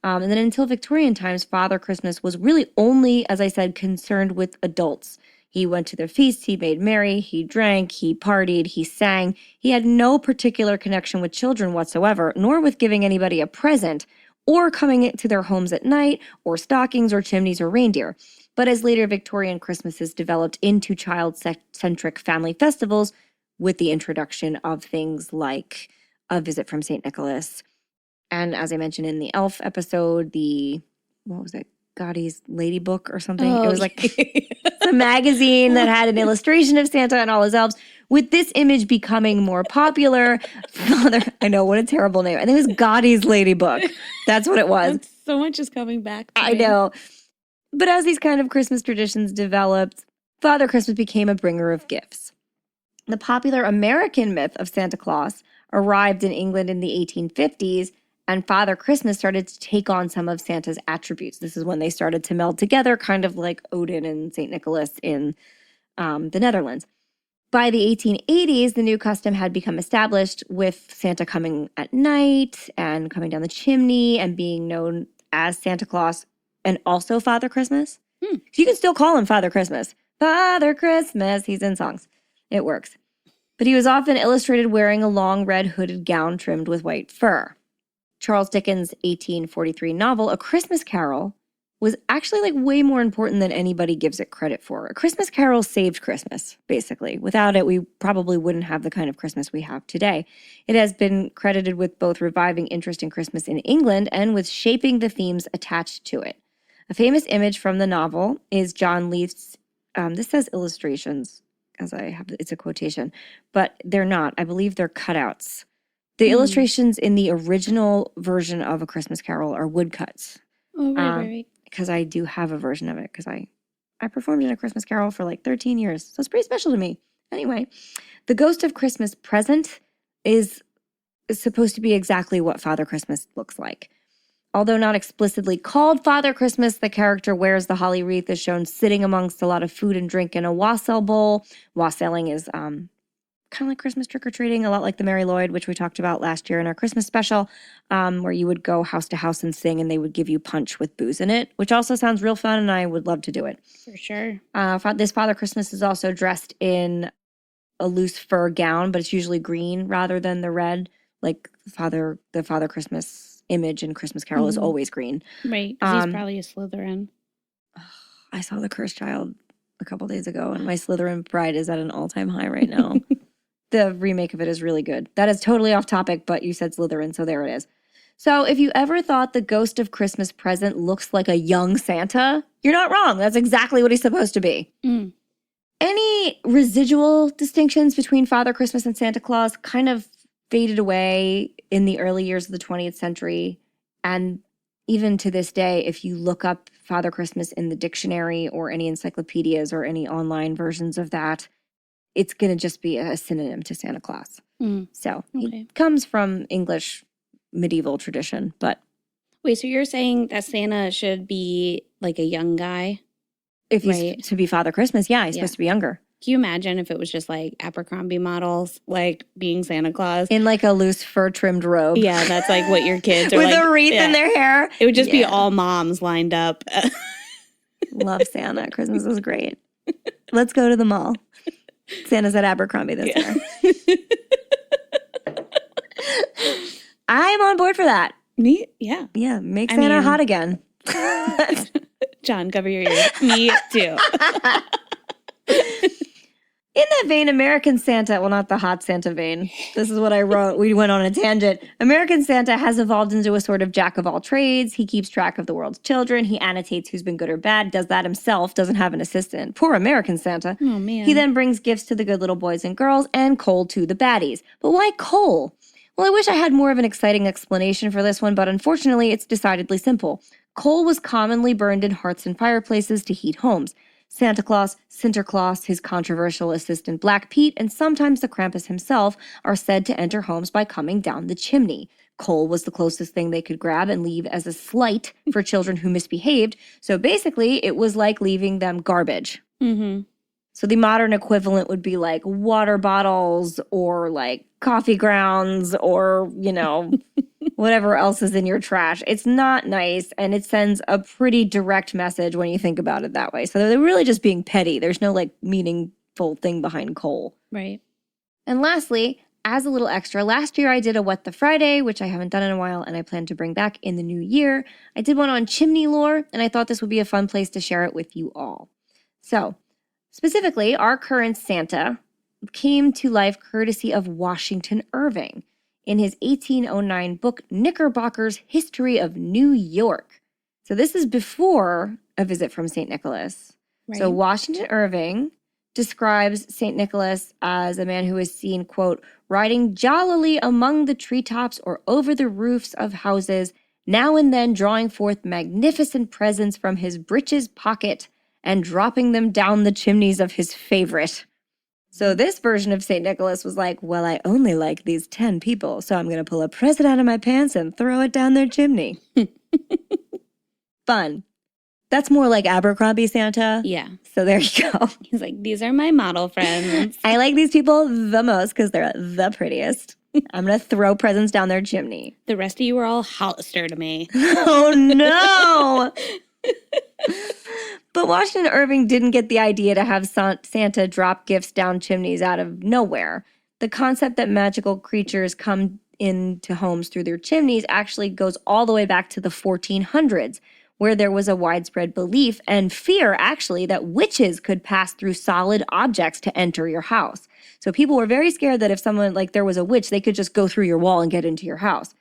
And then until Victorian times, Father Christmas was really only, as I said, concerned with adults. He went to their feasts, he made merry, he drank, he partied, he sang. He had no particular connection with children whatsoever, nor with giving anybody a present, or coming into their homes at night, or stockings, or chimneys, or reindeer. But as later Victorian Christmases developed into child-centric family festivals with the introduction of things like a visit from St. Nicholas, and as I mentioned in the elf episode, what was it? Goddy's Lady Book or something. It was like a magazine that had an illustration of Santa and all his elves. With this image becoming more popular, I know, what a terrible name. I think it was Goddy's Lady Book. That's what it was. So much is coming back to I me. know. But as these kind of Christmas traditions developed, Father Christmas became a bringer of gifts. The popular American myth of Santa Claus arrived in England in the 1850s, and Father Christmas started to take on some of Santa's attributes. This is when they started to meld together, kind of like Odin and St. Nicholas in the Netherlands. By the 1880s, the new custom had become established, with Santa coming at night and coming down the chimney and being known as Santa Claus and also Father Christmas. You can still call him Father Christmas. Father Christmas. He's in songs. It works. But he was often illustrated wearing a long red hooded gown trimmed with white fur. Charles Dickens' 1843 novel, A Christmas Carol, was actually like way more important than anybody gives it credit for. A Christmas Carol saved Christmas, basically. Without it, we probably wouldn't have the kind of Christmas we have today. It has been credited with both reviving interest in Christmas in England and with shaping the themes attached to it. A famous image from the novel is John Leith's, this says illustrations, as I have, it's a quotation, but they're not. I believe they're cutouts. The illustrations in the original version of A Christmas Carol are woodcuts. Oh, right. Because I do have a version of it, because I performed in A Christmas Carol for like 13 years. So it's pretty special to me. Anyway, the Ghost of Christmas Present is supposed to be exactly what Father Christmas looks like. Although not explicitly called Father Christmas, the character wears the holly wreath, is shown sitting amongst a lot of food and drink in a wassail bowl. Wassailing is kind of like Christmas trick-or-treating, a lot like the Mary Lloyd, which we talked about last year in our Christmas special, where you would go house to house and sing, and they would give you punch with booze in it, which also sounds real fun, and I would love to do it. For sure. This Father Christmas is also dressed in a loose fur gown, but it's usually green rather than the red. Like the Father Christmas image in Christmas Carol is always green. Right, because he's probably a Slytherin. I saw The Cursed Child a couple days ago, and my Slytherin pride is at an all-time high right now. The remake of it is really good. That is totally off topic, but you said Slytherin, so there it is. So if you ever thought the Ghost of Christmas Present looks like a young Santa, you're not wrong. That's exactly what he's supposed to be. Any residual distinctions between Father Christmas and Santa Claus kind of faded away in the early years of the 20th century. And even to this day, if you look up Father Christmas in the dictionary or any encyclopedias or any online versions of that, it's going to just be a synonym to Santa Claus. So it comes from English medieval tradition, but... Wait, so you're saying that Santa should be like a young guy? If he's to be Father Christmas, yeah, he's supposed to be younger. Can you imagine if it was just like Abercrombie models, like being Santa Claus? In like a loose fur-trimmed robe. Yeah, that's like what your kids are with like. a wreath in their hair. It would just be all moms lined up. Love Santa. Christmas is great. Let's go to the mall. Santa's at Abercrombie this year. I'm on board for that. Me? Yeah. Yeah, make Santa hot again. John, cover your ears. Me too. In that vein, American Santa, well, not the hot Santa vein. This is what I wrote. We went on a tangent. American Santa has evolved into a sort of jack of all trades. He keeps track of the world's children. He annotates who's been good or bad, does that himself, doesn't have an assistant. Poor American Santa. Oh, man. He then brings gifts to the good little boys and girls and coal to the baddies. But why coal? Well, I wish I had more of an exciting explanation for this one, but unfortunately, it's decidedly simple. Coal was commonly burned in hearths and fireplaces to heat homes. Santa Claus, Sinterklaas, his controversial assistant Black Pete, and sometimes the Krampus himself are said to enter homes by coming down the chimney. Coal was the closest thing they could grab and leave as a slight for children who misbehaved, so basically it was like leaving them garbage. Mm-hmm. So the modern equivalent would be like water bottles or like coffee grounds or, you know, whatever else is in your trash. It's not nice, and it sends a pretty direct message when you think about it that way. So they're really just being petty. There's no like meaningful thing behind coal. Right. And lastly, as a little extra, last year I did a What the Friday, which I haven't done in a while, and I plan to bring back in the new year. I did one on chimney lore, and I thought this would be a fun place to share it with you all. So, specifically, our current Santa came to life courtesy of Washington Irving in his 1809 book, Knickerbocker's History of New York. So this is before A Visit from St. Nicholas. Right. So Washington Irving describes St. Nicholas as a man who is seen, quote, riding jollily among the treetops or over the roofs of houses, now and then drawing forth magnificent presents from his breeches pocket and dropping them down the chimneys of his favorite. So this version of St. Nicholas was like, well, I only like these 10 people, so I'm going to pull a present out of my pants and throw it down their chimney. Fun. That's more like Abercrombie Santa. Yeah. So there you go. He's like, these are my model friends. I like these people the most because they're the prettiest. I'm going to throw presents down their chimney. The rest of you are all Hollister to me. Oh, no. But Washington Irving didn't get the idea to have Santa drop gifts down chimneys out of nowhere. The concept that magical creatures come into homes through their chimneys actually goes all the way back to the 1400s, where there was a widespread belief and fear, actually, that witches could pass through solid objects to enter your house. So people were very scared that if someone, like there was a witch, they could just go through your wall and get into your house.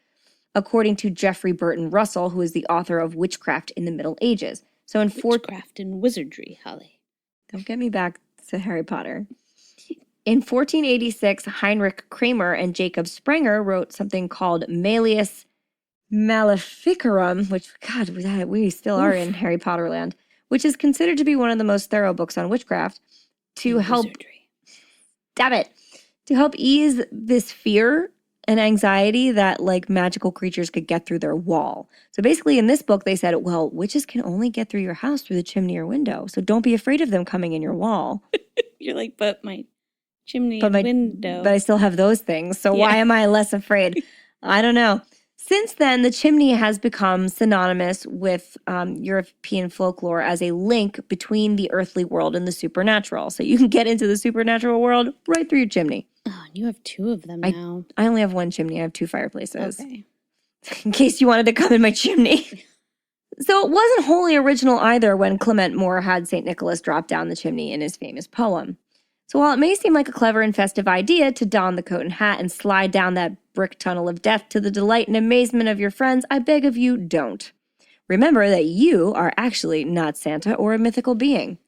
According to Jeffrey Burton Russell, who is the author of Witchcraft in the Middle Ages. So in Witchcraft and wizardry, Holly. Don't get me back to Harry Potter. In 1486, Heinrich Kramer and Jacob Sprenger wrote something called Malleus Maleficarum, which, God, we still are in Harry Potter land, which is considered to be one of the most thorough books on witchcraft to help, to help ease this fear and anxiety that like magical creatures could get through their wall. So basically in this book, they said, well, witches can only get through your house through the chimney or window. So don't be afraid of them coming in your wall. You're like, but my chimney and window. But I still have those things. So why am I less afraid? I don't know. Since then, the chimney has become synonymous with European folklore as a link between the earthly world and the supernatural. So you can get into the supernatural world right through your chimney. Oh, and you have two of them now. I only have one chimney. I have two fireplaces. Okay. In case you wanted to come in my chimney. So it wasn't wholly original either when Clement Moore had St. Nicholas drop down the chimney in his famous poem. So while it may seem like a clever and festive idea to don the coat and hat and slide down that brick tunnel of death to the delight and amazement of your friends, I beg of you, don't. Remember that you are actually not Santa or a mythical being.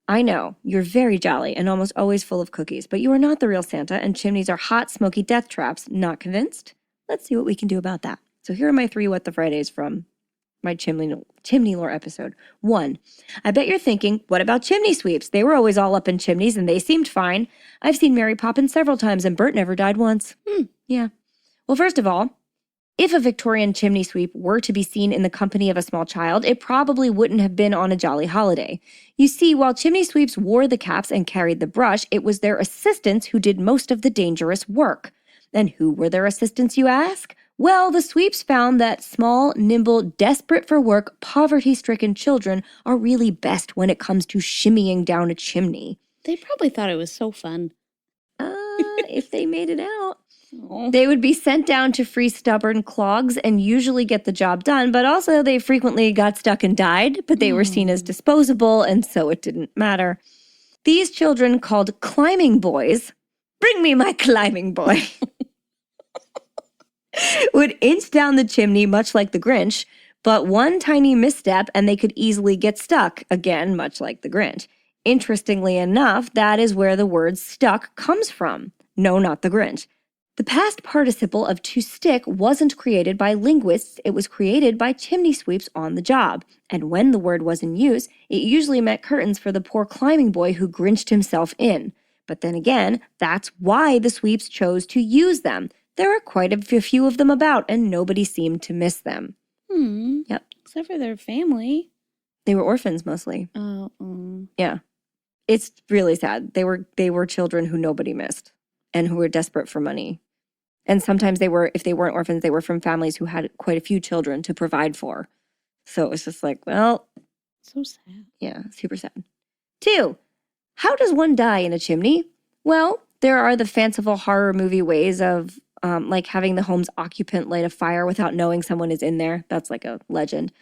I know, you're very jolly and almost always full of cookies, but you are not the real Santa, and chimneys are hot, smoky death traps. Not convinced? Let's see what we can do about that. So here are my 3 What the Fridays from my chimney lore episode. 1, I bet you're thinking, what about chimney sweeps? They were always all up in chimneys and they seemed fine. I've seen Mary Poppins several times and Bert never died once. Yeah. Well, first of all, If a Victorian chimney sweep were to be seen in the company of a small child, it probably wouldn't have been on a jolly holiday. You see, while chimney sweeps wore the caps and carried the brush, it was their assistants who did most of the dangerous work. And who were their assistants, you ask? Well, the sweeps found that small, nimble, desperate for work, poverty-stricken children are really best when it comes to shimmying down a chimney. They probably thought it was so fun. If they made it out. Oh. They would be sent down to free stubborn clogs and usually get the job done, but also they frequently got stuck and died, but they were seen as disposable, and so it didn't matter. These children, called climbing boys, bring me my climbing boy, would inch down the chimney much like the Grinch, but one tiny misstep and they could easily get stuck, again, much like the Grinch. Interestingly enough, that is where the word stuck comes from. No, not the Grinch. The past participle of to stick wasn't created by linguists, it was created by chimney sweeps on the job. And when the word was in use, it usually meant curtains for the poor climbing boy who Grinched himself in. But then again, that's why the sweeps chose to use them. There are quite a few of them about, and nobody seemed to miss them. Yep. Except for their family. They were orphans mostly. Oh. Yeah. It's really sad. They were children who nobody missed and who were desperate for money. And sometimes if they weren't orphans, they were from families who had quite a few children to provide for. So it was just like, well. So sad. Yeah, super sad. 2, how does one die in a chimney? Well, there are the fanciful horror movie ways of like having the home's occupant light a fire without knowing someone is in there. That's like a legend,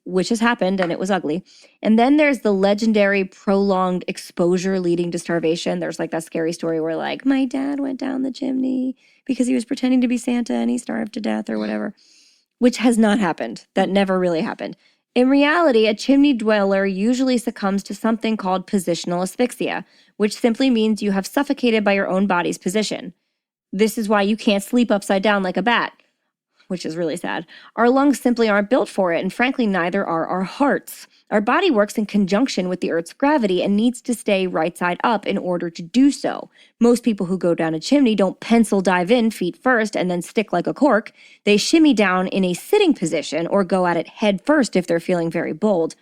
which has happened and it was ugly. And then there's the legendary prolonged exposure leading to starvation. There's like that scary story where like my dad went down the chimney because he was pretending to be Santa and he starved to death or whatever, which has not happened. That never really happened. In reality, a chimney dweller usually succumbs to something called positional asphyxia, which simply means you have suffocated by your own body's position. This is why you can't sleep upside down like a bat, which is really sad. Our lungs simply aren't built for it, and frankly, neither are our hearts. Our body works in conjunction with the Earth's gravity and needs to stay right side up in order to do so. Most people who go down a chimney don't pencil dive in feet first and then stick like a cork. They shimmy down in a sitting position or go at it head first if they're feeling very bold.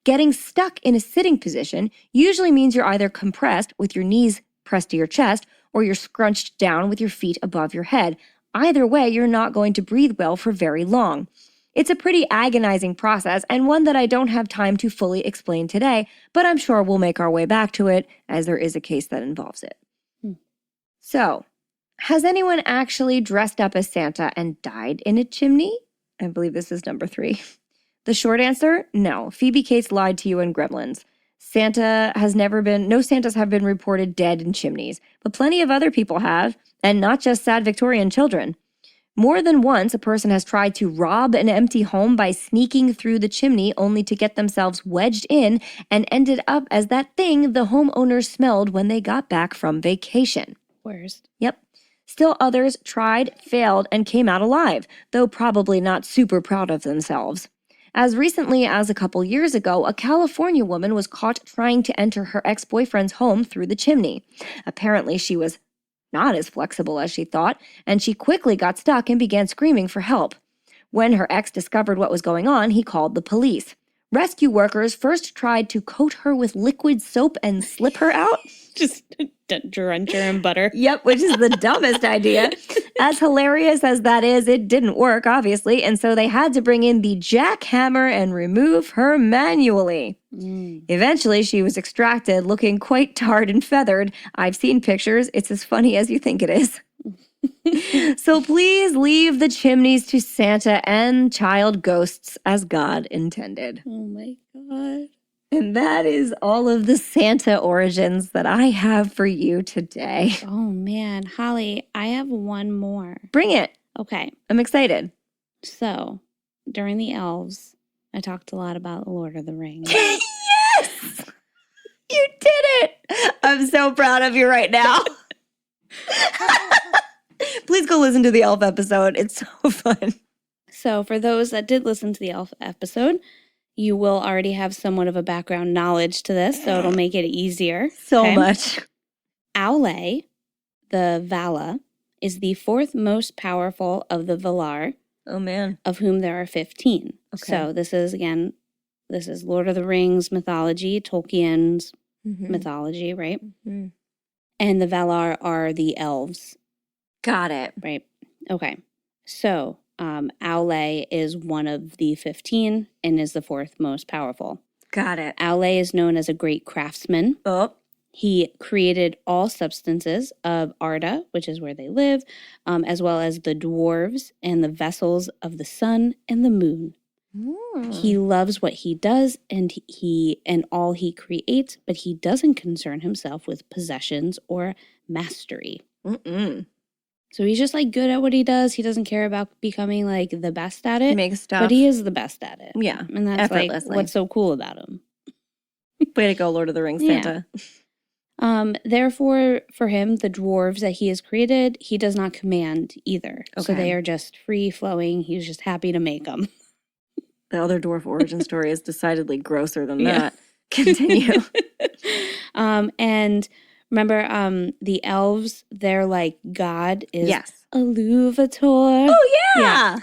Getting stuck in a sitting position usually means you're either compressed with your knees pressed to your chest or you're scrunched down with your feet above your head. Either way, you're not going to breathe well for very long. It's a pretty agonizing process and one that I don't have time to fully explain today, but I'm sure we'll make our way back to it as there is a case that involves it. So, has anyone actually dressed up as Santa and died in a chimney? I believe this is number 3. The short answer, no. Phoebe Cates lied to you in Gremlins. No Santas have been reported dead in chimneys, but plenty of other people have, and not just sad Victorian children. More than once, a person has tried to rob an empty home by sneaking through the chimney only to get themselves wedged in and ended up as that thing the homeowners smelled when they got back from vacation. Worst. Yep. Still others tried, failed, and came out alive, though probably not super proud of themselves. As recently as a couple years ago, a California woman was caught trying to enter her ex-boyfriend's home through the chimney. Apparently, she was not as flexible as she thought, and she quickly got stuck and began screaming for help. When her ex discovered what was going on, he called the police. Rescue workers first tried to coat her with liquid soap and slip her out. Just drench her in butter. Yep, which is the dumbest idea. As hilarious as that is, it didn't work, obviously, and so they had to bring in the jackhammer and remove her manually. Eventually, she was extracted, looking quite tarred and feathered. I've seen pictures. It's as funny as you think it is. So please leave the chimneys to Santa and child ghosts as God intended. Oh my God. And that is all of the Santa origins that I have for you today. Oh man, Holly, I have one more. Bring it. Okay. I'm excited. So, during the elves, I talked a lot about Lord of the Rings. Yes! You did it! I'm so proud of you right now. Please go listen to the elf episode. It's so fun. So, for those that did listen to the elf episode, you will already have somewhat of a background knowledge to this, so it'll make it easier. So much. Aule, the Vala, is the 4th most powerful of the Valar. Oh, man. Of whom there are 15. Okay. So this is Lord of the Rings mythology, Tolkien's mythology, right? Mm-hmm. And the Valar are the elves. Got it. Right. Okay. So Aule is one of the 15 and is the fourth most powerful. Got it. Aule is known as a great craftsman. Oh. He created all substances of Arda, which is where they live, as well as the dwarves and the vessels of the sun and the moon. He loves what he does and all he creates, but he doesn't concern himself with possessions or mastery. So he's just like good at what he does. He doesn't care about becoming like the best at it. He makes stuff. But he is the best at it. Yeah. And that's like what's so cool about him. Way to go, Lord of the Rings, Santa. Therefore, for him, the dwarves that he has created, he does not command either. Okay. So they are just free-flowing. He's just happy to make them. The other dwarf origin story is decidedly grosser than that. Continue. And remember, the elves, their like god is Iluvatar. Oh, yeah.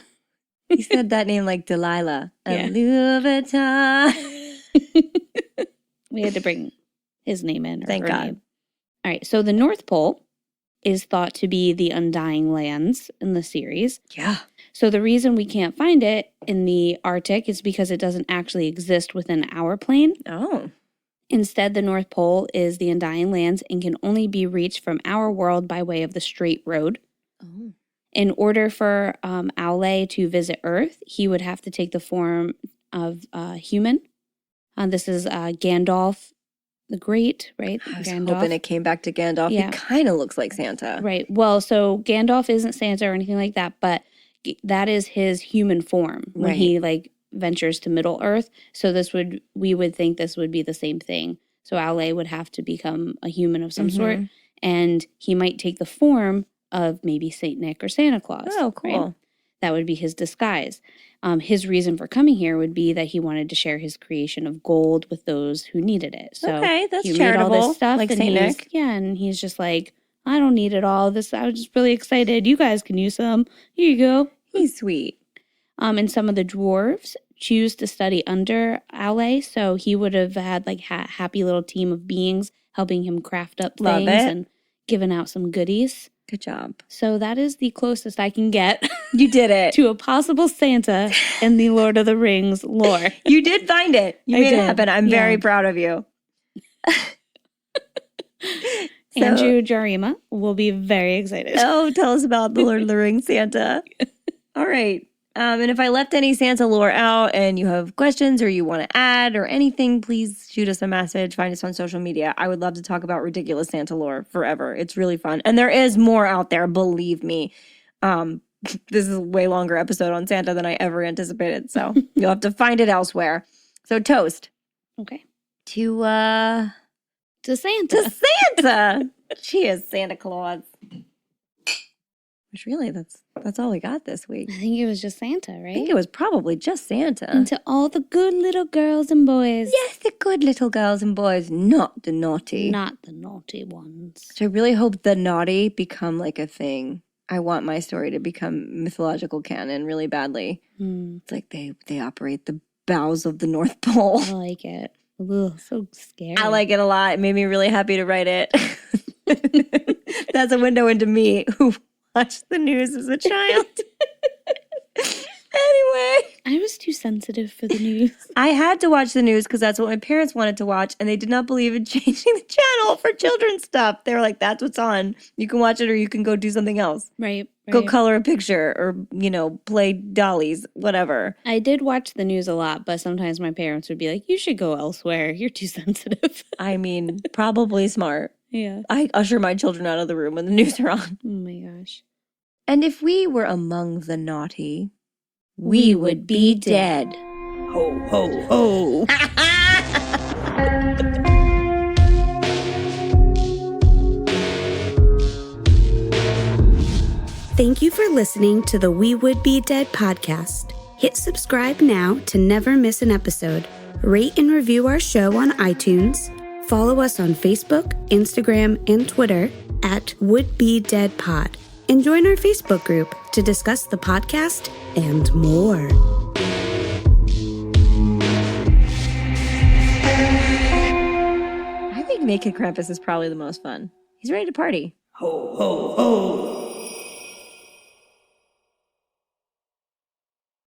He said that name like Delilah. Iluvatar. We had to bring his name in. Thank God. Name. All right. So the North Pole is thought to be the Undying Lands in the series. Yeah. So the reason we can't find it in the Arctic is because it doesn't actually exist within our plane. Oh. Instead, the North Pole is the Undying Lands and can only be reached from our world by way of the straight road. Oh. In order for Aule to visit Earth, he would have to take the form of a human. This is Gandalf the Great, right? I was hoping it came back to Gandalf. Yeah. He kind of looks like Santa. Right. Well, so Gandalf isn't Santa or anything like that, but that is his human form when he like ventures to Middle Earth. So we would think this would be the same thing. So Aule would have to become a human of some sort, and he might take the form of maybe Saint Nick or Santa Claus. Oh, cool. Right? That would be his disguise. His reason for coming here would be that he wanted to share his creation of gold with those who needed it. So that's he charitable, made all this stuff, like and Saint Nick. Yeah, and he's just like, I don't need it all. I was just really excited. You guys can use some. Here you go. He's sweet. And some of the dwarves choose to study under Aule, so he would have had like a happy little team of beings helping him craft up things and giving out some goodies. Good job. So that is the closest I can get. You did it. To a possible Santa in the Lord of the Rings lore. You did find it. You made it happen. I'm very proud of you. Andrew Jarima will be very excited. Oh, tell us about the Lord of the Rings Santa. All right. And if I left any Santa lore out and you have questions or you want to add or anything, please shoot us a message. Find us on social media. I would love to talk about ridiculous Santa lore forever. It's really fun. And there is more out there, believe me. This is a way longer episode on Santa than I ever anticipated. So you'll have to find it elsewhere. So toast. Okay. To Santa. To Santa. Cheers, Santa Claus. Which really, that's all we got this week. I think it was just Santa, right? I think it was probably just Santa. And to all the good little girls and boys. Yes, the good little girls and boys, not the naughty. Not the naughty ones. So I really hope the naughty become like a thing. I want my story to become mythological canon really badly. It's like they operate the bowels of the North Pole. I like it. Ugh, so scary. I like it a lot. It made me really happy to write it. That's a window into me who watched the news as a child. Anyway. I was too sensitive for the news. I had to watch the news because that's what my parents wanted to watch, and they did not believe in changing the channel for children's stuff. They were like, that's what's on. You can watch it or you can go do something else. Right. Go color a picture or, play dollies, whatever. I did watch the news a lot, but sometimes my parents would be like, you should go elsewhere. You're too sensitive. I mean, probably smart. Yeah. I usher my children out of the room when the news are on. Oh my gosh. And if we were among the naughty, we would be dead. Ho, ho, ho. Thank you for listening to the We Would Be Dead podcast. Hit subscribe now to never miss an episode. Rate and review our show on iTunes. Follow us on Facebook, Instagram, and Twitter at Would Be Dead Pod. and join our Facebook group to discuss the podcast and more. I think Naked Krampus is probably the most fun. He's ready to party. Ho, ho, ho!